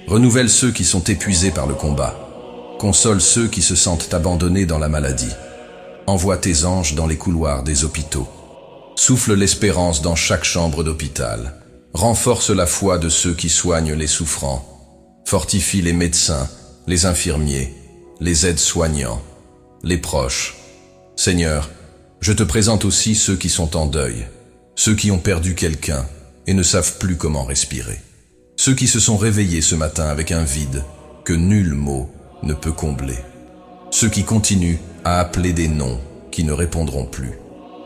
Renouvelle ceux qui sont épuisés par le combat. Console ceux qui se sentent abandonnés dans la maladie. Envoie tes anges dans les couloirs des hôpitaux. Souffle l'espérance dans chaque chambre d'hôpital. Renforce la foi de ceux qui soignent les souffrants. Fortifie les médecins, les infirmiers, les aides-soignants, les proches. Seigneur, je te présente aussi ceux qui sont en deuil, ceux qui ont perdu quelqu'un et ne savent plus comment respirer. Ceux qui se sont réveillés ce matin avec un vide que nul mot ne peut combler. Ceux qui continuent à appeler des noms qui ne répondront plus.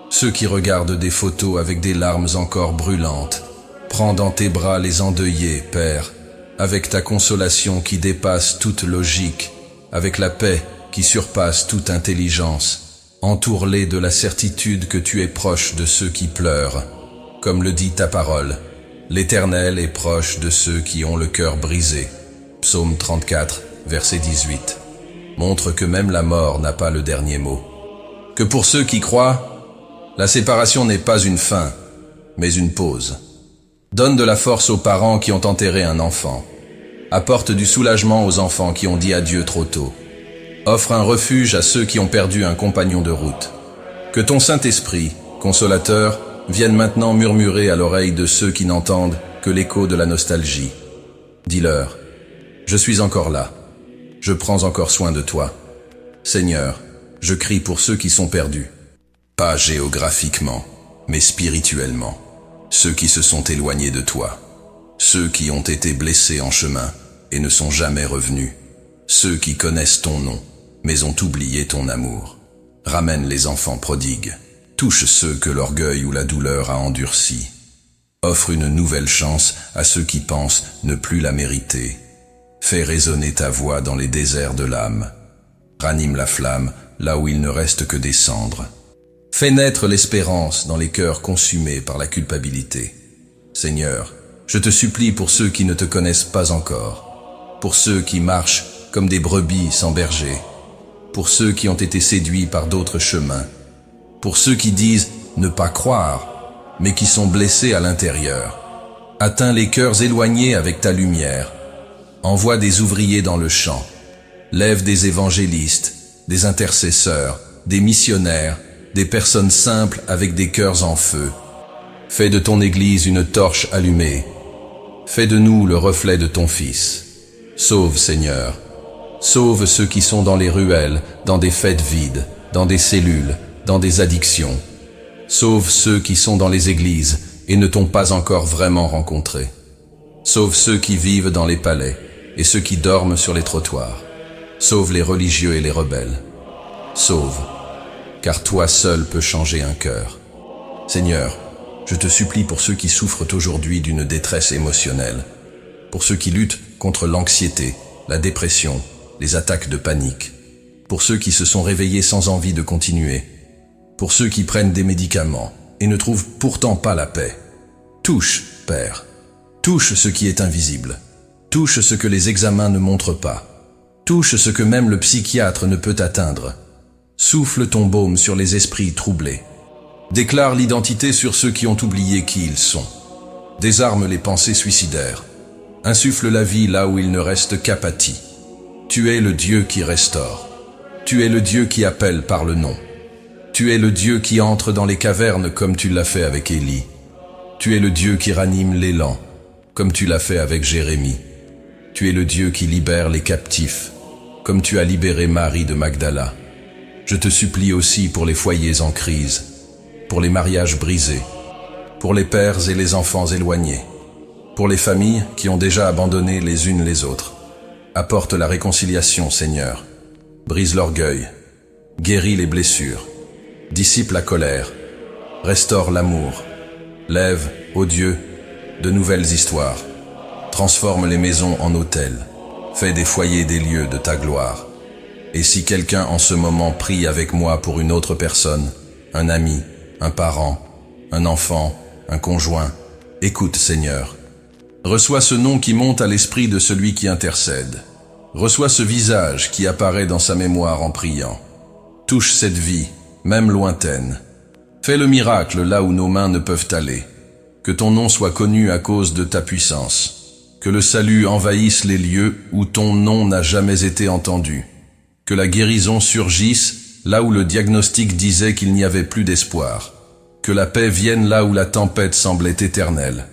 Ceux qui regardent des photos avec des larmes encore brûlantes. Prends dans tes bras les endeuillés, Père, avec ta consolation qui dépasse toute logique, avec la paix qui surpasse toute intelligence. Entoure-les de la certitude que tu es proche de ceux qui pleurent. Comme le dit ta parole, l'Éternel est proche de ceux qui ont le cœur brisé. Psaume 34, verset 18. Montre que même la mort n'a pas le dernier mot. Que pour ceux qui croient, la séparation n'est pas une fin, mais une pause. Donne de la force aux parents qui ont enterré un enfant. Apporte du soulagement aux enfants qui ont dit adieu trop tôt. Offre un refuge à ceux qui ont perdu un compagnon de route. Que ton Saint-Esprit, consolateur, vienne maintenant murmurer à l'oreille de ceux qui n'entendent que l'écho de la nostalgie. Dis-leur, je suis encore là. Je prends encore soin de toi. Seigneur, je crie pour ceux qui sont perdus. Pas géographiquement, mais spirituellement, ceux qui se sont éloignés de toi, ceux qui ont été blessés en chemin et ne sont jamais revenus, ceux qui connaissent ton nom, mais ont oublié ton amour. Ramène les enfants prodigues, touche ceux que l'orgueil ou la douleur a endurcis. Offre une nouvelle chance à ceux qui pensent ne plus la mériter. Fais résonner ta voix dans les déserts de l'âme. Ranime la flamme là où il ne reste que des cendres. Fais naître l'espérance dans les cœurs consumés par la culpabilité. Seigneur, je te supplie pour ceux qui ne te connaissent pas encore, pour ceux qui marchent comme des brebis sans berger, pour ceux qui ont été séduits par d'autres chemins, pour ceux qui disent ne pas croire, mais qui sont blessés à l'intérieur. Atteins les cœurs éloignés avec ta lumière. Envoie des ouvriers dans le champ. Lève des évangélistes, des intercesseurs, des missionnaires, des personnes simples avec des cœurs en feu. Fais de ton Église une torche allumée. Fais de nous le reflet de ton Fils. Sauve, Seigneur. Sauve ceux qui sont dans les ruelles, dans des fêtes vides, dans des cellules, dans des addictions. Sauve ceux qui sont dans les églises et ne t'ont pas encore vraiment rencontré. Sauve ceux qui vivent dans les palais et ceux qui dorment sur les trottoirs. Sauve les religieux et les rebelles. Sauve, car toi seul peux changer un cœur. Seigneur, je te supplie pour ceux qui souffrent aujourd'hui d'une détresse émotionnelle, pour ceux qui luttent contre l'anxiété, la dépression, les attaques de panique, pour ceux qui se sont réveillés sans envie de continuer, pour ceux qui prennent des médicaments et ne trouvent pourtant pas la paix. Touche, Père, touche ce qui est invisible, touche ce que les examens ne montrent pas, touche ce que même le psychiatre ne peut atteindre. Souffle ton baume sur les esprits troublés. Déclare l'identité sur ceux qui ont oublié qui ils sont. Désarme les pensées suicidaires. Insuffle la vie là où il ne reste qu'apathie. Tu es le Dieu qui restaure. Tu es le Dieu qui appelle par le nom. Tu es le Dieu qui entre dans les cavernes comme tu l'as fait avec Élie. Tu es le Dieu qui ranime l'élan, comme tu l'as fait avec Jérémie. Tu es le Dieu qui libère les captifs, comme tu as libéré Marie de Magdala. Je te supplie aussi pour les foyers en crise, pour les mariages brisés, pour les pères et les enfants éloignés, pour les familles qui ont déjà abandonné les unes les autres. Apporte la réconciliation, Seigneur. Brise l'orgueil, guéris les blessures, dissipe la colère, restaure l'amour. Lève, ô Dieu, de nouvelles histoires. Transforme les maisons en hôtels. Fais des foyers des lieux de ta gloire. Et si quelqu'un en ce moment prie avec moi pour une autre personne, un ami, un parent, un enfant, un conjoint, écoute, Seigneur. Reçois ce nom qui monte à l'esprit de celui qui intercède. Reçois ce visage qui apparaît dans sa mémoire en priant. Touche cette vie, même lointaine. Fais le miracle là où nos mains ne peuvent aller. Que ton nom soit connu à cause de ta puissance. Que le salut envahisse les lieux où ton nom n'a jamais été entendu. Que la guérison surgisse là où le diagnostic disait qu'il n'y avait plus d'espoir. Que la paix vienne là où la tempête semblait éternelle.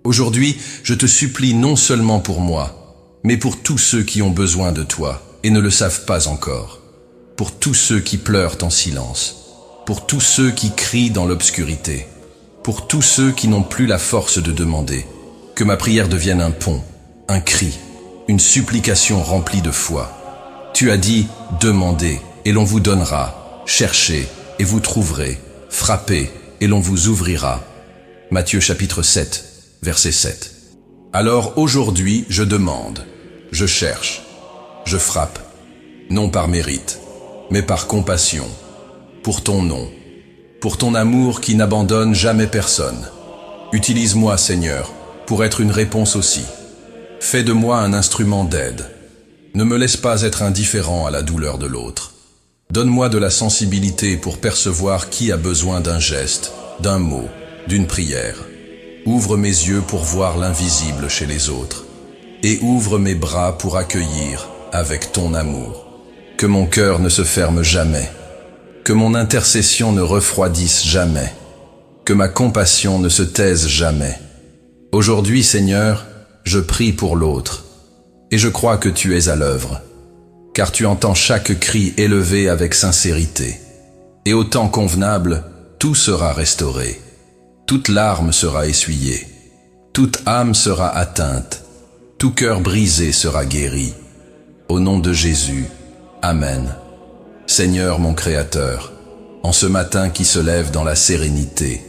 Aujourd'hui, je te supplie non seulement pour moi, mais pour tous ceux qui ont besoin de toi et ne le savent pas encore. Pour tous ceux qui pleurent en silence. Pour tous ceux qui crient dans l'obscurité. Pour tous ceux qui n'ont plus la force de demander. Que ma prière devienne un pont, un cri, une supplication remplie de foi. Tu as dit, demandez, et l'on vous donnera, cherchez, et vous trouverez, frappez, et l'on vous ouvrira. Matthieu chapitre 7, verset 7. Alors aujourd'hui, je demande, je cherche, je frappe, non par mérite, mais par compassion, pour ton nom, pour ton amour qui n'abandonne jamais personne. Utilise-moi, Seigneur, pour être une réponse aussi. Fais de moi un instrument d'aide. Ne me laisse pas être indifférent à la douleur de l'autre. Donne-moi de la sensibilité pour percevoir qui a besoin d'un geste, d'un mot, d'une prière. Ouvre mes yeux pour voir l'invisible chez les autres. Et ouvre mes bras pour accueillir avec ton amour. Que mon cœur ne se ferme jamais. Que mon intercession ne refroidisse jamais. Que ma compassion ne se taise jamais. Aujourd'hui, Seigneur, je prie pour l'autre, et je crois que tu es à l'œuvre, car tu entends chaque cri élevé avec sincérité, et au temps convenable, tout sera restauré. Toute larme sera essuyée, toute âme sera atteinte, tout cœur brisé sera guéri. Au nom de Jésus, Amen. Seigneur mon Créateur, en ce matin qui se lève dans la sérénité,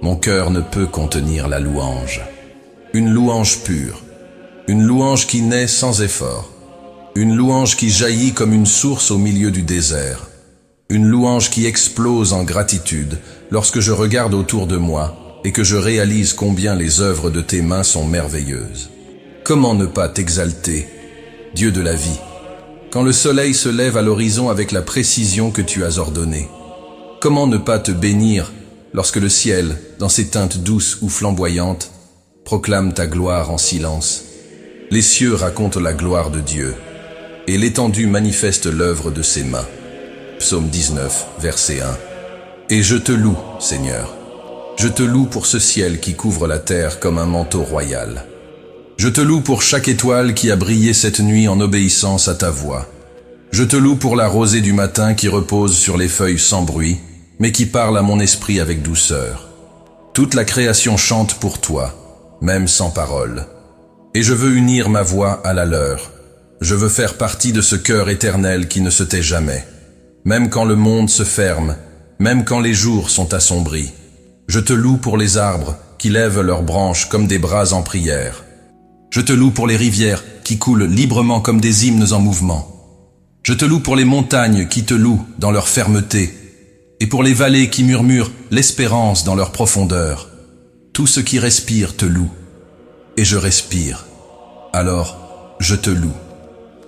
mon cœur ne peut contenir la louange. Une louange pure, une louange qui naît sans effort, une louange qui jaillit comme une source au milieu du désert, une louange qui explose en gratitude lorsque je regarde autour de moi et que je réalise combien les œuvres de tes mains sont merveilleuses. Comment ne pas t'exalter, Dieu de la vie, quand le soleil se lève à l'horizon avec la précision que tu as ordonnée? Comment ne pas te bénir lorsque le ciel, dans ses teintes douces ou flamboyantes, proclame ta gloire en silence? Les cieux racontent la gloire de Dieu, et l'étendue manifeste l'œuvre de ses mains. Psaume 19, verset 1. Et je te loue, Seigneur. Je te loue pour ce ciel qui couvre la terre comme un manteau royal. Je te loue pour chaque étoile qui a brillé cette nuit en obéissance à ta voix. Je te loue pour la rosée du matin qui repose sur les feuilles sans bruit, mais qui parle à mon esprit avec douceur. Toute la création chante pour toi, même sans parole. Et je veux unir ma voix à la leur. Je veux faire partie de ce cœur éternel qui ne se tait jamais. Même quand le monde se ferme, même quand les jours sont assombris. Je te loue pour les arbres qui lèvent leurs branches comme des bras en prière. Je te loue pour les rivières qui coulent librement comme des hymnes en mouvement. Je te loue pour les montagnes qui te louent dans leur fermeté, et pour les vallées qui murmurent l'espérance dans leur profondeur. Tout ce qui respire te loue, et je respire. Alors, je te loue.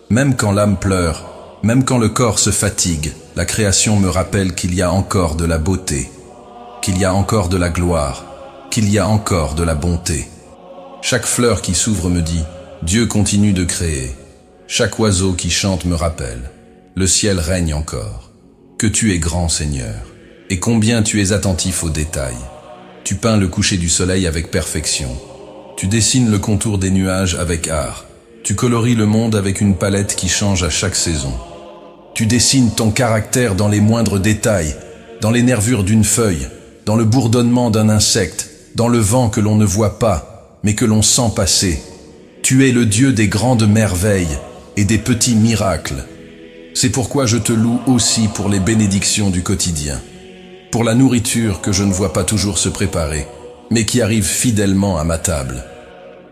Même quand l'âme pleure, même quand le corps se fatigue, la création me rappelle qu'il y a encore de la beauté, qu'il y a encore de la gloire, qu'il y a encore de la bonté. Chaque fleur qui s'ouvre me dit, Dieu continue de créer. Chaque oiseau qui chante me rappelle, le ciel règne encore. Que tu es grand, Seigneur, et combien tu es attentif aux détails. Tu peins le coucher du soleil avec perfection. Tu dessines le contour des nuages avec art. Tu coloris le monde avec une palette qui change à chaque saison. Tu dessines ton caractère dans les moindres détails, dans les nervures d'une feuille, dans le bourdonnement d'un insecte, dans le vent que l'on ne voit pas, mais que l'on sent passer. Tu es le Dieu des grandes merveilles et des petits miracles. C'est pourquoi je te loue aussi pour les bénédictions du quotidien, pour la nourriture que je ne vois pas toujours se préparer, mais qui arrive fidèlement à ma table,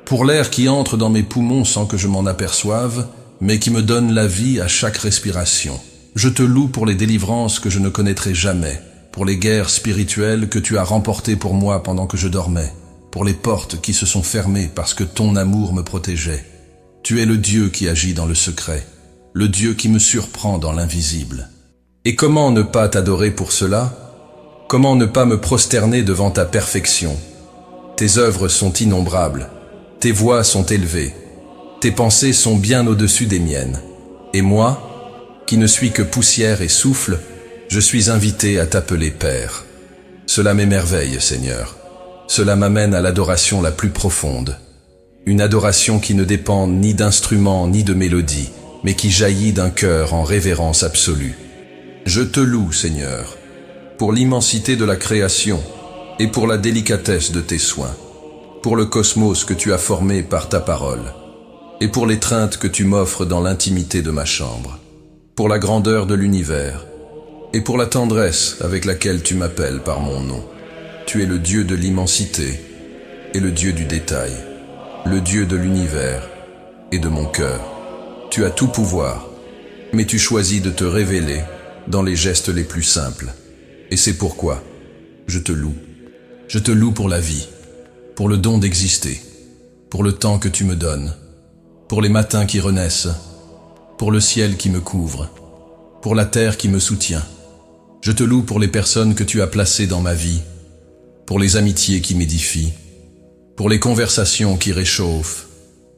pour l'air qui entre dans mes poumons sans que je m'en aperçoive, mais qui me donne la vie à chaque respiration. Je te loue pour les délivrances que je ne connaîtrai jamais, pour les guerres spirituelles que tu as remportées pour moi pendant que je dormais, pour les portes qui se sont fermées parce que ton amour me protégeait. Tu es le Dieu qui agit dans le secret, le Dieu qui me surprend dans l'invisible. Et comment ne pas t'adorer pour cela? Comment ne pas me prosterner devant ta perfection? Tes œuvres sont innombrables, tes voix sont élevées, tes pensées sont bien au-dessus des miennes. Et moi, qui ne suis que poussière et souffle, je suis invité à t'appeler Père. Cela m'émerveille, Seigneur. Cela m'amène à l'adoration la plus profonde. Une adoration qui ne dépend ni d'instruments ni de mélodies, mais qui jaillit d'un cœur en révérence absolue. Je te loue, Seigneur, pour l'immensité de la création et pour la délicatesse de tes soins, pour le cosmos que tu as formé par ta parole, et pour l'étreinte que tu m'offres dans l'intimité de ma chambre, pour la grandeur de l'univers, et pour la tendresse avec laquelle tu m'appelles par mon nom. Tu es le Dieu de l'immensité et le Dieu du détail, le Dieu de l'univers et de mon cœur. Tu as tout pouvoir, mais tu choisis de te révéler dans les gestes les plus simples. Et c'est pourquoi je te loue. Je te loue pour la vie, pour le don d'exister, pour le temps que tu me donnes, pour les matins qui renaissent, pour le ciel qui me couvre, pour la terre qui me soutient. Je te loue pour les personnes que tu as placées dans ma vie, pour les amitiés qui m'édifient, pour les conversations qui réchauffent,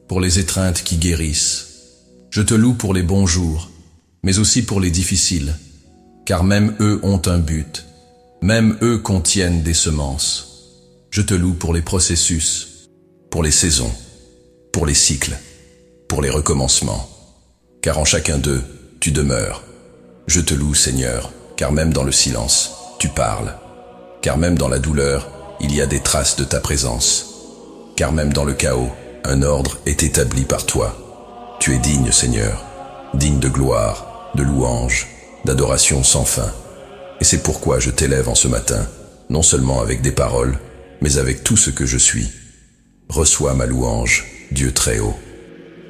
pour les étreintes qui guérissent. Je te loue pour les bons jours, mais aussi pour les difficiles, car même eux ont un but, même eux contiennent des semences. Je te loue pour les processus, pour les saisons, pour les cycles, pour les recommencements, car en chacun d'eux, tu demeures. Je te loue, Seigneur, car même dans le silence, tu parles. Car même dans la douleur, il y a des traces de ta présence. Car même dans le chaos, un ordre est établi par toi. Tu es digne, Seigneur, digne de gloire, de louange, d'adoration sans fin. Et c'est pourquoi je t'élève en ce matin, non seulement avec des paroles, mais avec tout ce que je suis. Reçois ma louange, Dieu très haut.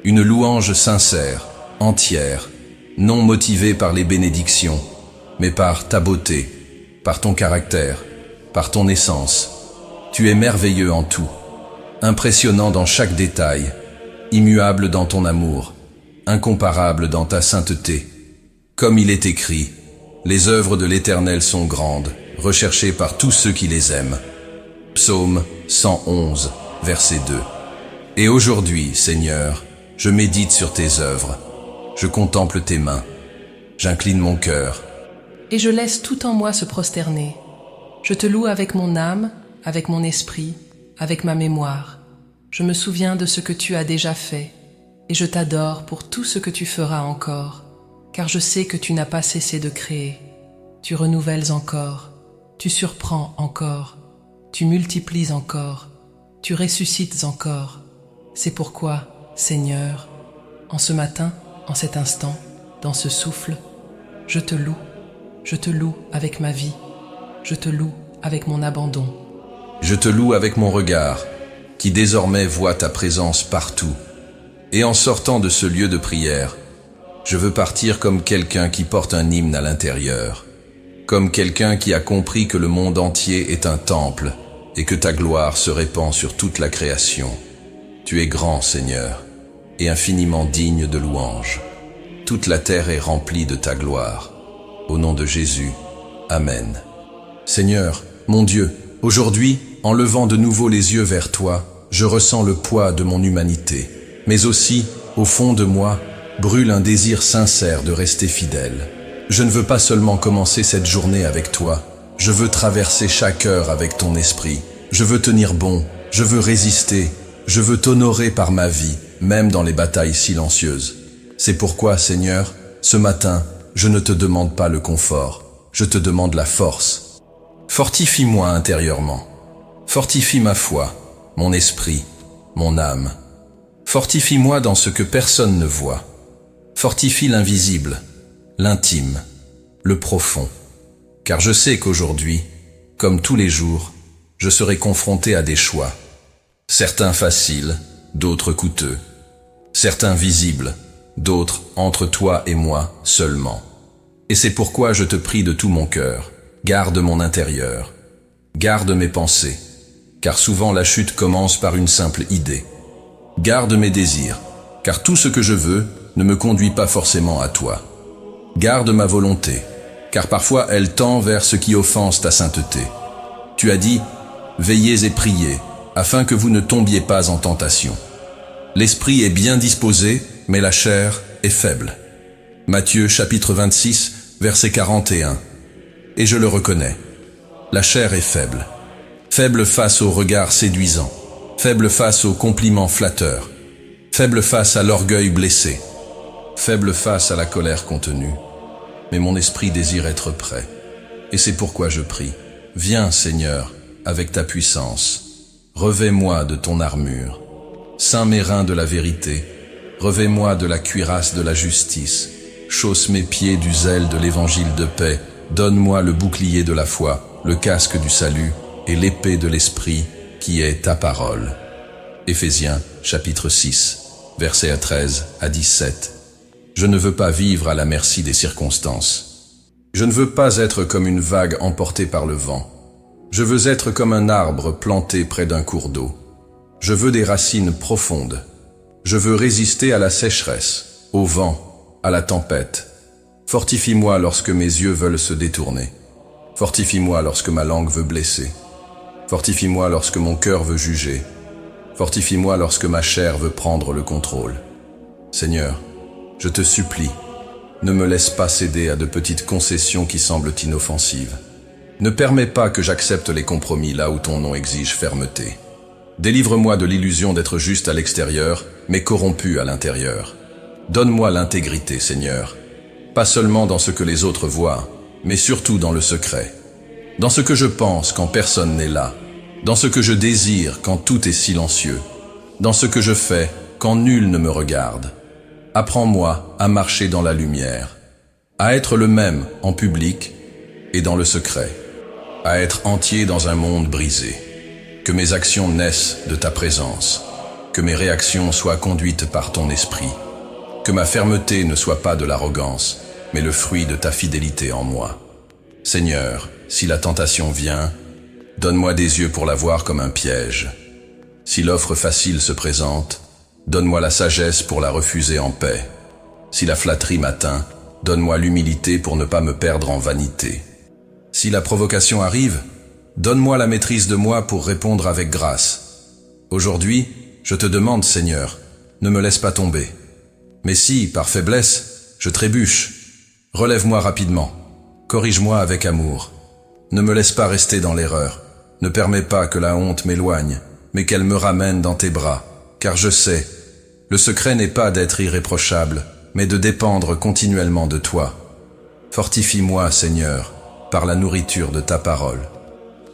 Une louange sincère, entière, non motivée par les bénédictions, mais par ta beauté, par ton caractère, par ton essence. Tu es merveilleux en tout, impressionnant dans chaque détail, immuable dans ton amour, incomparable dans ta sainteté. Comme il est écrit, les œuvres de l'Éternel sont grandes, recherchées par tous ceux qui les aiment. Psaume 111, verset 2. Et aujourd'hui, Seigneur, je médite sur tes œuvres, je contemple tes mains, j'incline mon cœur. Et je laisse tout en moi se prosterner. Je te loue avec mon âme, avec mon esprit, avec ma mémoire. Je me souviens de ce que tu as déjà fait, et je t'adore pour tout ce que tu feras encore, car je sais que tu n'as pas cessé de créer. Tu renouvelles encore, tu surprends encore, tu multiplies encore, tu ressuscites encore. C'est pourquoi, Seigneur, en ce matin, en cet instant, dans ce souffle, je te loue avec ma vie, je te loue avec mon abandon. Je te loue avec mon regard, qui désormais voit ta présence partout. Et en sortant de ce lieu de prière, je veux partir comme quelqu'un qui porte un hymne à l'intérieur, comme quelqu'un qui a compris que le monde entier est un temple et que ta gloire se répand sur toute la création. Tu es grand, Seigneur, et infiniment digne de louange. Toute la terre est remplie de ta gloire. Au nom de Jésus, Amen. Seigneur, mon Dieu, aujourd'hui, en levant de nouveau les yeux vers toi, je ressens le poids de mon humanité. Mais aussi, au fond de moi, brûle un désir sincère de rester fidèle. Je ne veux pas seulement commencer cette journée avec toi, je veux traverser chaque heure avec ton esprit. Je veux tenir bon, je veux résister, je veux t'honorer par ma vie, même dans les batailles silencieuses. C'est pourquoi, Seigneur, ce matin, je ne te demande pas le confort, je te demande la force. Fortifie-moi intérieurement. Fortifie ma foi, mon esprit, mon âme. Fortifie-moi dans ce que personne ne voit. Fortifie l'invisible, l'intime, le profond. Car je sais qu'aujourd'hui, comme tous les jours, je serai confronté à des choix. Certains faciles, d'autres coûteux. Certains visibles, d'autres entre toi et moi seulement. Et c'est pourquoi je te prie de tout mon cœur, garde mon intérieur, garde mes pensées, car souvent la chute commence par une simple idée. Garde mes désirs, car tout ce que je veux ne me conduit pas forcément à toi. Garde ma volonté, car parfois elle tend vers ce qui offense ta sainteté. Tu as dit, veillez et priez, afin que vous ne tombiez pas en tentation. L'esprit est bien disposé, mais la chair est faible. Matthieu chapitre 26, verset 41. Et je le reconnais. La chair est faible. Faible face au regard séduisant. Faible face aux compliments flatteurs. Faible face à l'orgueil blessé. Faible face à la colère contenue. Mais mon esprit désire être prêt. Et c'est pourquoi je prie. Viens, Seigneur, avec ta puissance. Revêt-moi de ton armure. Ceins mes reins de la vérité. Revêt-moi de la cuirasse de la justice. Chausse mes pieds du zèle de l'évangile de paix. Donne-moi le bouclier de la foi, le casque du salut et l'épée de l'esprit qui est ta parole. Éphésiens chapitre 6, versets 13 à 17. Je ne veux pas vivre à la merci des circonstances. Je ne veux pas être comme une vague emportée par le vent. Je veux être comme un arbre planté près d'un cours d'eau. Je veux des racines profondes. Je veux résister à la sécheresse, au vent, à la tempête. Fortifie-moi lorsque mes yeux veulent se détourner. Fortifie-moi lorsque ma langue veut blesser. Fortifie-moi lorsque mon cœur veut juger. Fortifie-moi lorsque ma chair veut prendre le contrôle. Seigneur, je te supplie, ne me laisse pas céder à de petites concessions qui semblent inoffensives. Ne permets pas que j'accepte les compromis là où ton nom exige fermeté. Délivre-moi de l'illusion d'être juste à l'extérieur, mais corrompu à l'intérieur. Donne-moi l'intégrité, Seigneur, pas seulement dans ce que les autres voient, mais surtout dans le secret. Dans ce que je pense quand personne n'est là, dans ce que je désire quand tout est silencieux, dans ce que je fais quand nul ne me regarde. Apprends-moi à marcher dans la lumière, à être le même en public et dans le secret, à être entier dans un monde brisé. Que mes actions naissent de ta présence, que mes réactions soient conduites par ton esprit, que ma fermeté ne soit pas de l'arrogance, mais le fruit de ta fidélité en moi. Seigneur, si la tentation vient, donne-moi des yeux pour la voir comme un piège. Si l'offre facile se présente, donne-moi la sagesse pour la refuser en paix. Si la flatterie m'atteint, donne-moi l'humilité pour ne pas me perdre en vanité. Si la provocation arrive, donne-moi la maîtrise de moi pour répondre avec grâce. Aujourd'hui, je te demande, Seigneur, ne me laisse pas tomber. Mais si, par faiblesse, je trébuche, relève-moi rapidement, corrige-moi avec amour. Ne me laisse pas rester dans l'erreur, ne permets pas que la honte m'éloigne, mais qu'elle me ramène dans tes bras, car je sais, le secret n'est pas d'être irréprochable, mais de dépendre continuellement de toi. Fortifie-moi, Seigneur, par la nourriture de ta parole.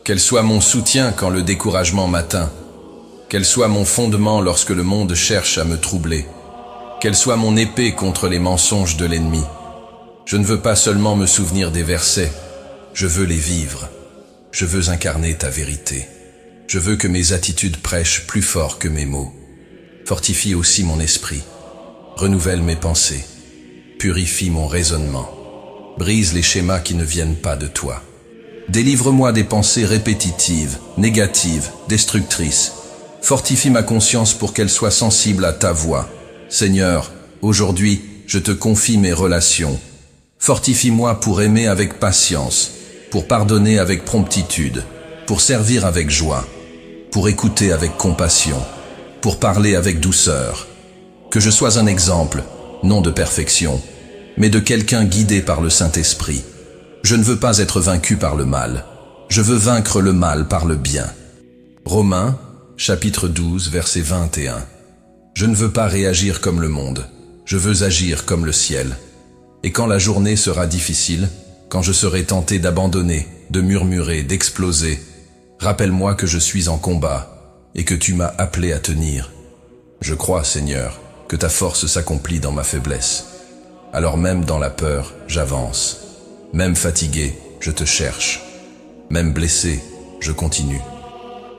Qu'elle soit mon soutien quand le découragement m'atteint, qu'elle soit mon fondement lorsque le monde cherche à me troubler, qu'elle soit mon épée contre les mensonges de l'ennemi. Je ne veux pas seulement me souvenir des versets, je veux les vivre. Je veux incarner ta vérité. Je veux que mes attitudes prêchent plus fort que mes mots. Fortifie aussi mon esprit. Renouvelle mes pensées. Purifie mon raisonnement. Brise les schémas qui ne viennent pas de toi. Délivre-moi des pensées répétitives, négatives, destructrices. Fortifie ma conscience pour qu'elle soit sensible à ta voix. Seigneur, aujourd'hui, je te confie mes relations. Fortifie-moi pour aimer avec patience, pour pardonner avec promptitude, pour servir avec joie, pour écouter avec compassion, pour parler avec douceur. Que je sois un exemple, non de perfection, mais de quelqu'un guidé par le Saint-Esprit. Je ne veux pas être vaincu par le mal, je veux vaincre le mal par le bien. Romains, chapitre 12, verset 21. Je ne veux pas réagir comme le monde, je veux agir comme le ciel. Et quand la journée sera difficile, quand je serai tenté d'abandonner, de murmurer, d'exploser, rappelle-moi que je suis en combat et que tu m'as appelé à tenir. Je crois, Seigneur, que ta force s'accomplit dans ma faiblesse. Alors même dans la peur, j'avance. Même fatigué, je te cherche. Même blessé, je continue.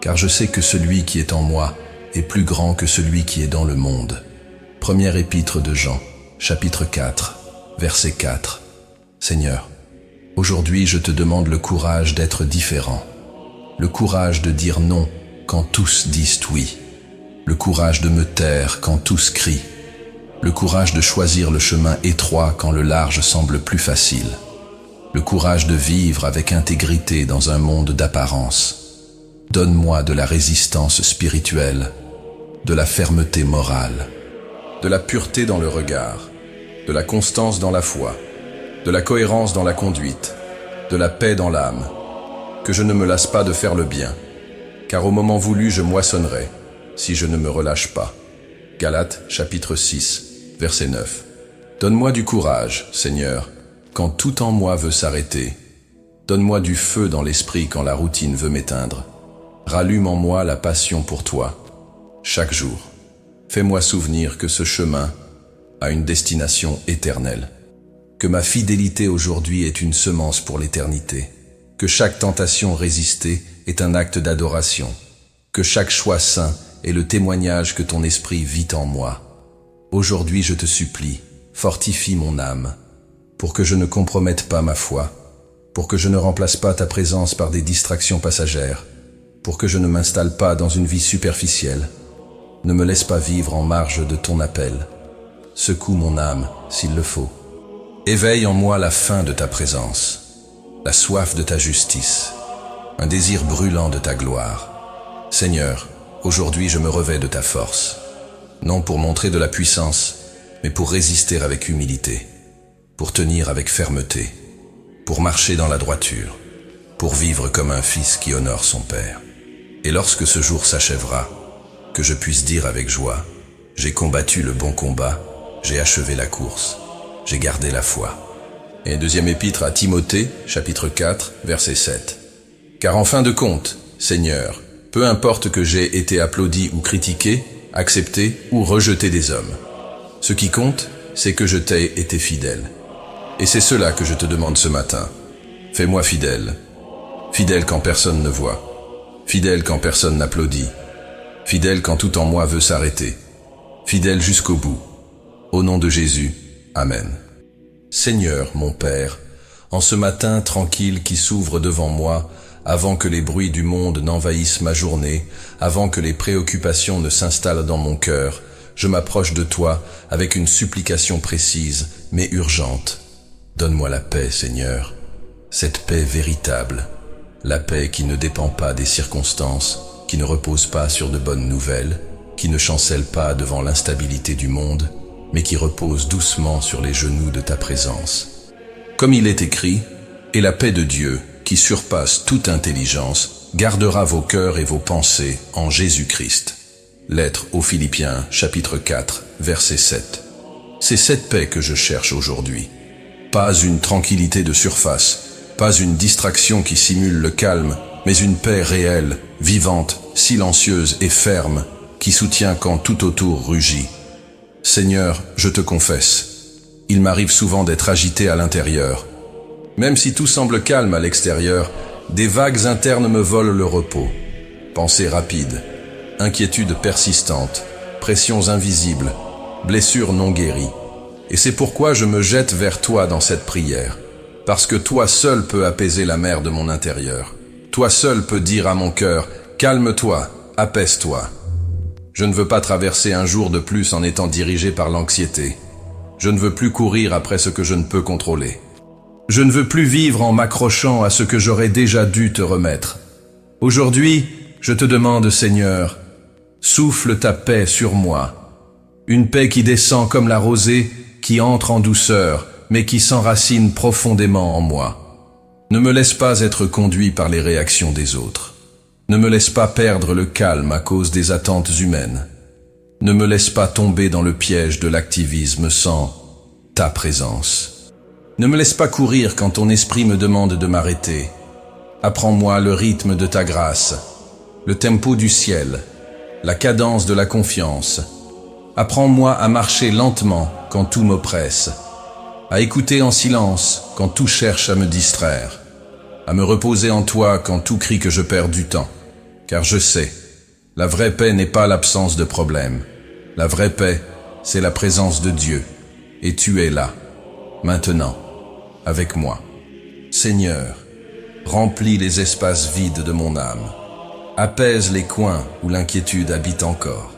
Car je sais que celui qui est en moi est plus grand que celui qui est dans le monde. Première épître de Jean, chapitre 4, verset 4. Seigneur, aujourd'hui je te demande le courage d'être différent. Le courage de dire non quand tous disent oui. Le courage de me taire quand tous crient. Le courage de choisir le chemin étroit quand le large semble plus facile. Le courage de vivre avec intégrité dans un monde d'apparence. Donne-moi de la résistance spirituelle, de la fermeté morale, de la pureté dans le regard, de la constance dans la foi, de la cohérence dans la conduite, de la paix dans l'âme. Que je ne me lasse pas de faire le bien, car au moment voulu je moissonnerai, si je ne me relâche pas. Galates, chapitre 6, verset 9. Donne-moi du courage, Seigneur, quand tout en moi veut s'arrêter. Donne-moi du feu dans l'esprit quand la routine veut m'éteindre. Rallume en moi la passion pour toi. Chaque jour, fais-moi souvenir que ce chemin a une destination éternelle. Que ma fidélité aujourd'hui est une semence pour l'éternité. Que chaque tentation résistée est un acte d'adoration. Que chaque choix saint est le témoignage que ton esprit vit en moi. Aujourd'hui, je te supplie, fortifie mon âme, pour que je ne compromette pas ma foi, pour que je ne remplace pas ta présence par des distractions passagères, pour que je ne m'installe pas dans une vie superficielle. Ne me laisse pas vivre en marge de ton appel. Secoue mon âme, s'il le faut. Éveille en moi la faim de ta présence, la soif de ta justice, un désir brûlant de ta gloire. Seigneur, aujourd'hui je me revêts de ta force, non pour montrer de la puissance, mais pour résister avec humilité, pour tenir avec fermeté, pour marcher dans la droiture, pour vivre comme un fils qui honore son père. Et lorsque ce jour s'achèvera, que je puisse dire avec joie, j'ai combattu le bon combat, j'ai achevé la course, j'ai gardé la foi. Et deuxième épître à Timothée, chapitre 4, verset 7. Car en fin de compte, Seigneur, Peu importe que j'ai été applaudi ou critiqué, accepté ou rejeté des hommes. Ce qui compte, c'est que je t'ai été fidèle. Et c'est cela que je te demande ce matin. Fais-moi fidèle. Fidèle quand personne ne voit. Fidèle quand personne n'applaudit. Fidèle quand tout en moi veut s'arrêter. Fidèle jusqu'au bout. Au nom de Jésus, Amen. Seigneur, mon Père, en ce matin tranquille qui s'ouvre devant moi, avant que les bruits du monde n'envahissent ma journée, avant que les préoccupations ne s'installent dans mon cœur, je m'approche de toi avec une supplication précise, mais urgente. Donne-moi la paix, Seigneur, cette paix véritable, la paix qui ne dépend pas des circonstances, qui ne repose pas sur de bonnes nouvelles, qui ne chancelle pas devant l'instabilité du monde, mais qui repose doucement sur les genoux de ta présence. Comme il est écrit, « Et la paix de Dieu, qui surpasse toute intelligence, gardera vos cœurs et vos pensées en Jésus-Christ. » Lettre aux Philippiens, chapitre 4, verset 7. C'est cette paix que je cherche aujourd'hui. Pas une tranquillité de surface, pas une distraction qui simule le calme, mais une paix réelle, vivante, silencieuse et ferme, qui soutient quand tout autour rugit. Seigneur, je te confesse, il m'arrive souvent d'être agité à l'intérieur. Même si tout semble calme à l'extérieur, des vagues internes me volent le repos. Pensées rapides, inquiétudes persistantes, pressions invisibles, blessures non guéries. Et c'est pourquoi je me jette vers toi dans cette prière. Parce que toi seul peux apaiser la mer de mon intérieur. Toi seul peux dire à mon cœur, calme-toi, apaise-toi. Je ne veux pas traverser un jour de plus en étant dirigé par l'anxiété. Je ne veux plus courir après ce que je ne peux contrôler. Je ne veux plus vivre en m'accrochant à ce que j'aurais déjà dû te remettre. Aujourd'hui, je te demande, Seigneur, souffle ta paix sur moi. Une paix qui descend comme la rosée, qui entre en douceur, mais qui s'enracine profondément en moi. Ne me laisse pas être conduit par les réactions des autres. Ne me laisse pas perdre le calme à cause des attentes humaines. Ne me laisse pas tomber dans le piège de l'activisme sans ta présence. Ne me laisse pas courir quand ton esprit me demande de m'arrêter. Apprends-moi le rythme de ta grâce, le tempo du ciel, la cadence de la confiance. Apprends-moi à marcher lentement quand tout m'oppresse, à écouter en silence quand tout cherche à me distraire, à me reposer en toi quand tout crie que je perds du temps. Car je sais, la vraie paix n'est pas l'absence de problème. La vraie paix, c'est la présence de Dieu. Et tu es là, maintenant, avec moi. Seigneur, remplis les espaces vides de mon âme. Apaise les coins où l'inquiétude habite encore.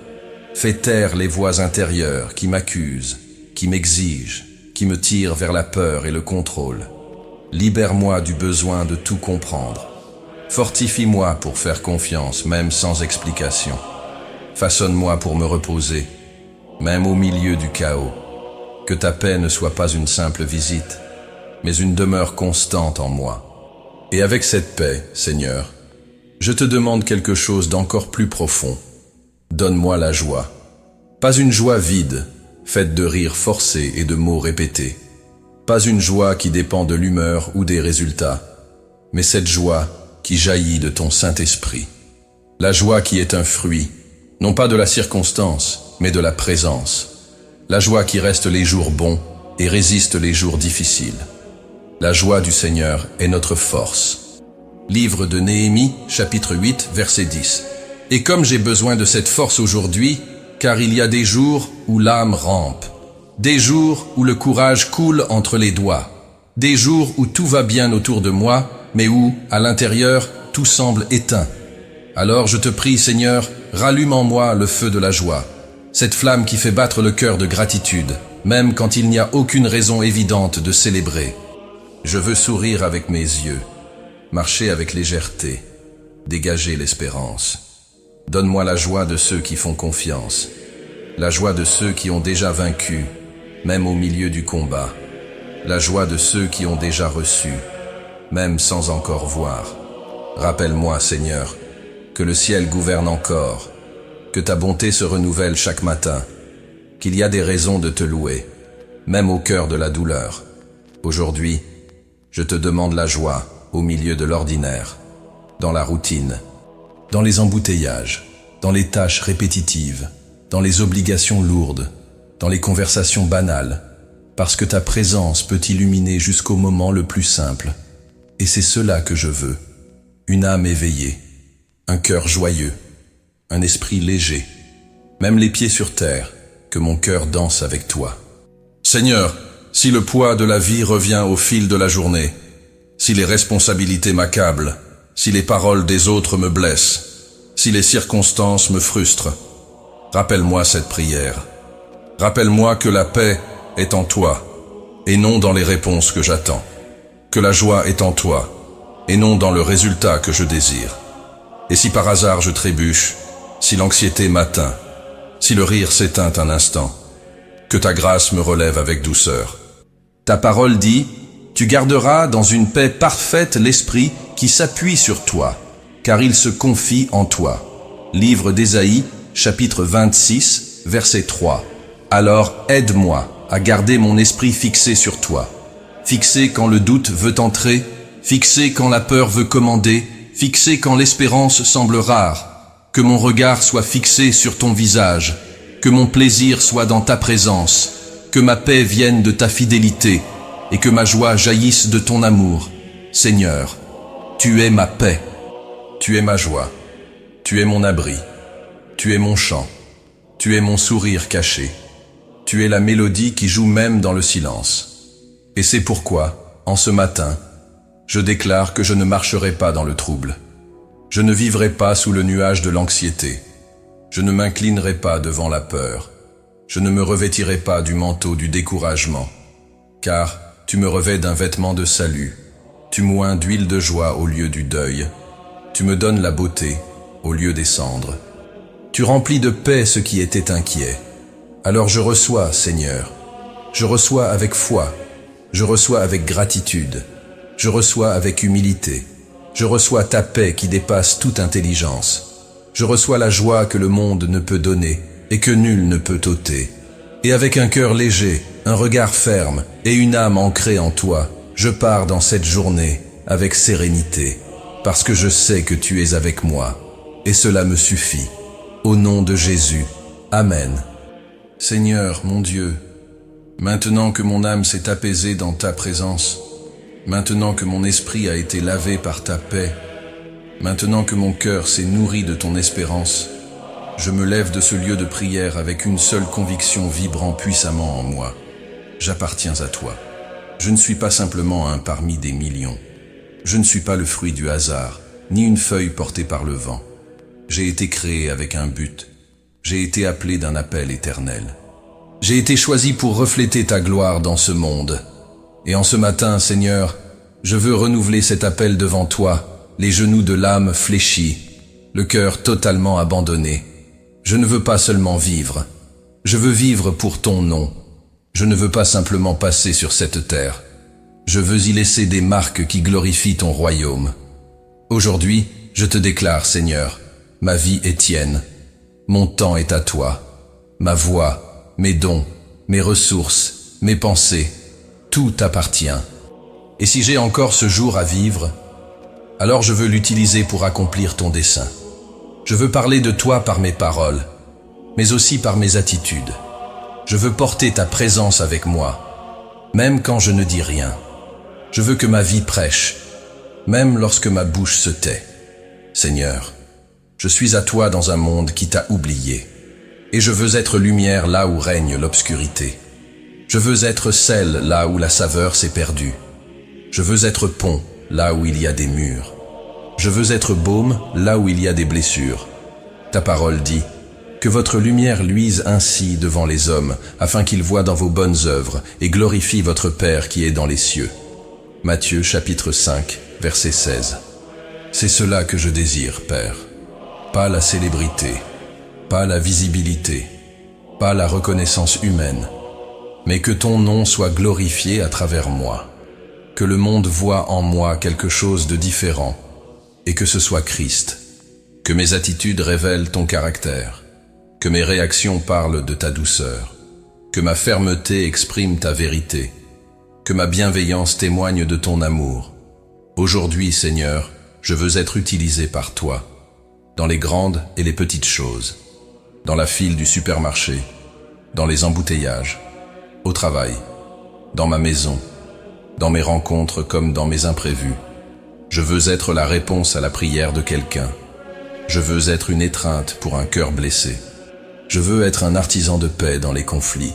Fais taire les voix intérieures qui m'accusent, qui m'exigent, qui me tirent vers la peur et le contrôle. Libère-moi du besoin de tout comprendre. Fortifie-moi pour faire confiance, même sans explication. Façonne-moi pour me reposer, même au milieu du chaos. Que ta paix ne soit pas une simple visite, mais une demeure constante en moi. Et avec cette paix, Seigneur, je te demande quelque chose d'encore plus profond. Donne-moi la joie. Pas une joie vide, faite de rires forcés et de mots répétés. Pas une joie qui dépend de l'humeur ou des résultats, mais cette joie qui jaillit de ton Saint-Esprit. La joie qui est un fruit, non pas de la circonstance, mais de la présence. La joie qui reste les jours bons et résiste les jours difficiles. La joie du Seigneur est notre force. Livre de Néhémie, chapitre 8, verset 10. Et comme j'ai besoin de cette force aujourd'hui, car il y a des jours où l'âme rampe, des jours où le courage coule entre les doigts, des jours où tout va bien autour de moi, mais où, à l'intérieur, tout semble éteint. Alors je te prie, Seigneur, rallume en moi le feu de la joie, cette flamme qui fait battre le cœur de gratitude, même quand il n'y a aucune raison évidente de célébrer. Je veux sourire avec mes yeux, marcher avec légèreté, dégager l'espérance. Donne-moi la joie de ceux qui font confiance, la joie de ceux qui ont déjà vaincu, même au milieu du combat, la joie de ceux qui ont déjà reçu, même sans encore voir. Rappelle-moi, Seigneur, que le ciel gouverne encore, que ta bonté se renouvelle chaque matin, qu'il y a des raisons de te louer, même au cœur de la douleur. Aujourd'hui, je te demande la joie au milieu de l'ordinaire, dans la routine. dans les embouteillages, dans les tâches répétitives, dans les obligations lourdes, dans les conversations banales, parce que ta présence peut illuminer jusqu'au moment le plus simple. Et c'est cela que je veux. Une âme éveillée, un cœur joyeux, un esprit léger, même les pieds sur terre, que mon cœur danse avec toi. Seigneur, si le poids de la vie revient au fil de la journée, si les responsabilités m'accablent, si les paroles des autres me blessent, si les circonstances me frustrent, rappelle-moi cette prière. Rappelle-moi que la paix est en toi, et non dans les réponses que j'attends. Que la joie est en toi, et non dans le résultat que je désire. Et si par hasard je trébuche, si l'anxiété m'atteint, si le rire s'éteint un instant, que ta grâce me relève avec douceur. Ta parole dit, tu garderas dans une paix parfaite l'esprit qui s'appuie sur toi, car il se confie en toi. Livre d'Ésaïe, chapitre 26, verset 3. Alors aide-moi à garder mon esprit fixé sur toi. Fixé quand le doute veut entrer, fixé quand la peur veut commander, fixé quand l'espérance semble rare. Que mon regard soit fixé sur ton visage, que mon plaisir soit dans ta présence, que ma paix vienne de ta fidélité et que ma joie jaillisse de ton amour. Seigneur, tu es ma paix, tu es ma joie, tu es mon abri, tu es mon chant, tu es mon sourire caché, tu es la mélodie qui joue même dans le silence. Et c'est pourquoi, en ce matin, je déclare que je ne marcherai pas dans le trouble. Je ne vivrai pas sous le nuage de l'anxiété. Je ne m'inclinerai pas devant la peur. Je ne me revêtirai pas du manteau du découragement. Car tu me revêts d'un vêtement de salut. Tu m'oins d'huile de joie au lieu du deuil. Tu me donnes la beauté au lieu des cendres. Tu remplis de paix ce qui était inquiet. Alors je reçois, Seigneur. Je reçois avec foi. Je reçois avec gratitude. Je reçois avec humilité. Je reçois ta paix qui dépasse toute intelligence. Je reçois la joie que le monde ne peut donner et que nul ne peut ôter. Et avec un cœur léger, un regard ferme et une âme ancrée en toi, je pars dans cette journée avec sérénité, parce que je sais que tu es avec moi, et cela me suffit. Au nom de Jésus, Amen. Seigneur, mon Dieu, maintenant que mon âme s'est apaisée dans ta présence, maintenant que mon esprit a été lavé par ta paix, maintenant que mon cœur s'est nourri de ton espérance, je me lève de ce lieu de prière avec une seule conviction vibrant puissamment en moi. J'appartiens à toi. Je ne suis pas simplement un parmi des millions. Je ne suis pas le fruit du hasard, ni une feuille portée par le vent. J'ai été créé avec un but. J'ai été appelé d'un appel éternel. J'ai été choisi pour refléter ta gloire dans ce monde. Et en ce matin, Seigneur, je veux renouveler cet appel devant toi, les genoux de l'âme fléchis, le cœur totalement abandonné. Je ne veux pas seulement vivre, je veux vivre pour ton nom. Je ne veux pas simplement passer sur cette terre. Je veux y laisser des marques qui glorifient ton royaume. Aujourd'hui, je te déclare, Seigneur, ma vie est tienne. Mon temps est à toi. Ma voix, mes dons, mes ressources, mes pensées, tout t'appartient. Et si j'ai encore ce jour à vivre, alors je veux l'utiliser pour accomplir ton dessein. Je veux parler de toi par mes paroles, mais aussi par mes attitudes. Je veux porter ta présence avec moi, même quand je ne dis rien. Je veux que ma vie prêche, même lorsque ma bouche se tait. Seigneur, je suis à toi dans un monde qui t'a oublié, et je veux être lumière là où règne l'obscurité. Je veux être sel là où la saveur s'est perdue. Je veux être pont là où il y a des murs. Je veux être baume là où il y a des blessures. Ta parole dit, que votre lumière luise ainsi devant les hommes, afin qu'ils voient dans vos bonnes œuvres et glorifient votre Père qui est dans les cieux. Matthieu chapitre 5, verset 16. C'est cela que je désire, Père. Pas la célébrité, pas la visibilité, pas la reconnaissance humaine, mais que ton nom soit glorifié à travers moi, que le monde voie en moi quelque chose de différent, et que ce soit Christ, que mes attitudes révèlent ton caractère, que mes réactions parlent de ta douceur, que ma fermeté exprime ta vérité, que ma bienveillance témoigne de ton amour. Aujourd'hui, Seigneur, je veux être utilisé par toi. dans les grandes et les petites choses, dans la file du supermarché, dans les embouteillages, au travail, dans ma maison, dans mes rencontres comme dans mes imprévus. Je veux être la réponse à la prière de quelqu'un. Je veux être une étreinte pour un cœur blessé. Je veux être un artisan de paix dans les conflits.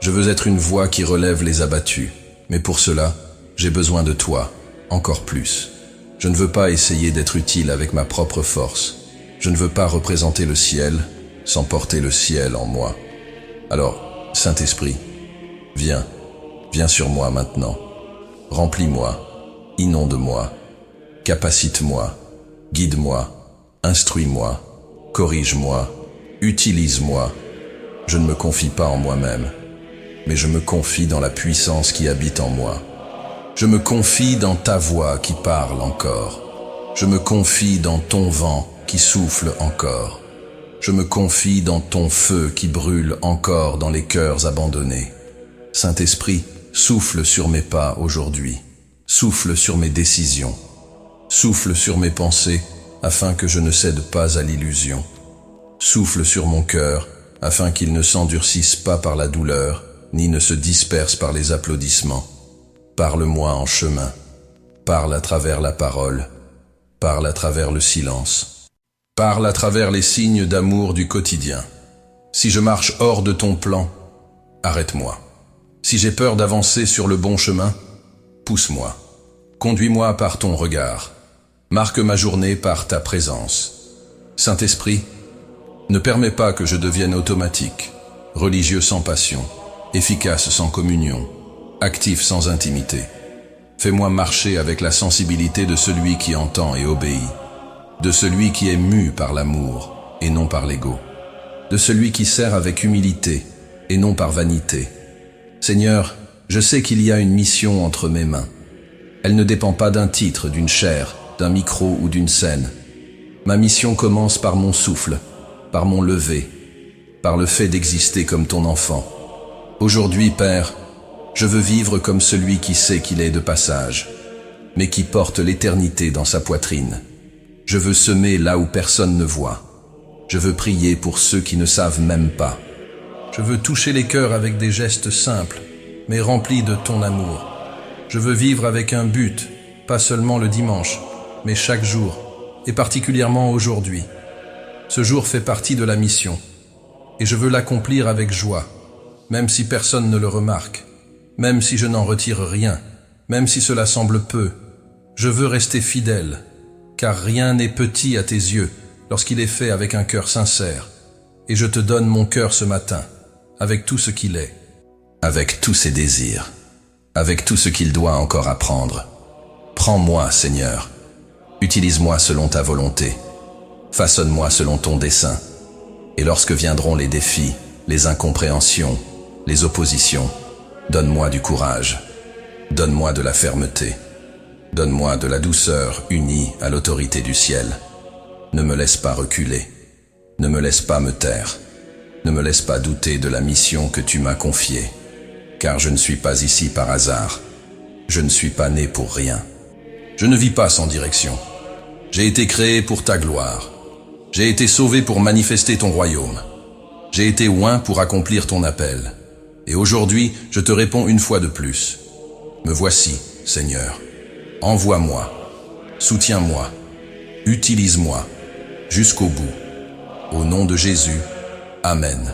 Je veux être une voix qui relève les abattus. Mais pour cela, j'ai besoin de toi, encore plus. Je ne veux pas essayer d'être utile avec ma propre force. Je ne veux pas représenter le ciel sans porter le ciel en moi. Alors, Saint-Esprit, viens sur moi maintenant. Remplis-moi, inonde-moi, capacite-moi, guide-moi, instruis-moi, corrige-moi, utilise-moi. Je ne me confie pas en moi-même, mais je me confie dans la puissance qui habite en moi. Je me confie dans ta voix qui parle encore. Je me confie dans ton vent qui souffle encore. Je me confie dans ton feu qui brûle encore dans les cœurs abandonnés. Saint-Esprit, souffle sur mes pas aujourd'hui. Souffle sur mes décisions. Souffle sur mes pensées afin que je ne cède pas à l'illusion. Souffle sur mon cœur afin qu'il ne s'endurcisse pas par la douleur ni ne se disperse par les applaudissements. Parle-moi en chemin. Parle à travers la parole. Parle à travers le silence. Parle à travers les signes d'amour du quotidien. Si je marche hors de ton plan, arrête-moi. Si j'ai peur d'avancer sur le bon chemin, pousse-moi. Conduis-moi par ton regard. Marque ma journée par ta présence. Saint-Esprit, ne permets pas que je devienne automatique, religieux sans passion, efficace sans communion, actif sans intimité. Fais-moi marcher avec la sensibilité de celui qui entend et obéit, de celui qui est mu par l'amour et non par l'ego, de celui qui sert avec humilité et non par vanité. Seigneur, je sais qu'il y a une mission entre mes mains. Elle ne dépend pas d'un titre, d'une chaire, d'un micro ou d'une scène. Ma mission commence par mon souffle, par mon lever, par le fait d'exister comme ton enfant. Aujourd'hui, Père, je veux vivre comme celui qui sait qu'il est de passage, mais qui porte l'éternité dans sa poitrine. Je veux semer là où personne ne voit. Je veux prier pour ceux qui ne savent même pas. Je veux toucher les cœurs avec des gestes simples, mais remplis de ton amour. Je veux vivre avec un but, pas seulement le dimanche, mais chaque jour, et particulièrement aujourd'hui. Ce jour fait partie de la mission, et je veux l'accomplir avec joie, même si personne ne le remarque, même si je n'en retire rien, même si cela semble peu. Je veux rester fidèle, car rien n'est petit à tes yeux lorsqu'il est fait avec un cœur sincère. Et je te donne mon cœur ce matin, avec tout ce qu'il est, avec tous ses désirs, avec tout ce qu'il doit encore apprendre. Prends-moi, Seigneur. Utilise-moi selon ta volonté. Façonne-moi selon ton dessein. Et lorsque viendront les défis, les incompréhensions, les oppositions, donne-moi du courage. Donne-moi de la fermeté. Donne-moi de la douceur unie à l'autorité du ciel. Ne me laisse pas reculer. Ne me laisse pas me taire. Ne me laisse pas douter de la mission que tu m'as confiée. Car je ne suis pas ici par hasard. Je ne suis pas né pour rien. Je ne vis pas sans direction. J'ai été créé pour ta gloire. J'ai été sauvé pour manifester ton royaume. J'ai été oint pour accomplir ton appel. Et aujourd'hui, je te réponds une fois de plus. Me voici, Seigneur. Envoie-moi. Soutiens-moi. Utilise-moi. Jusqu'au bout. Au nom de Jésus. Amen.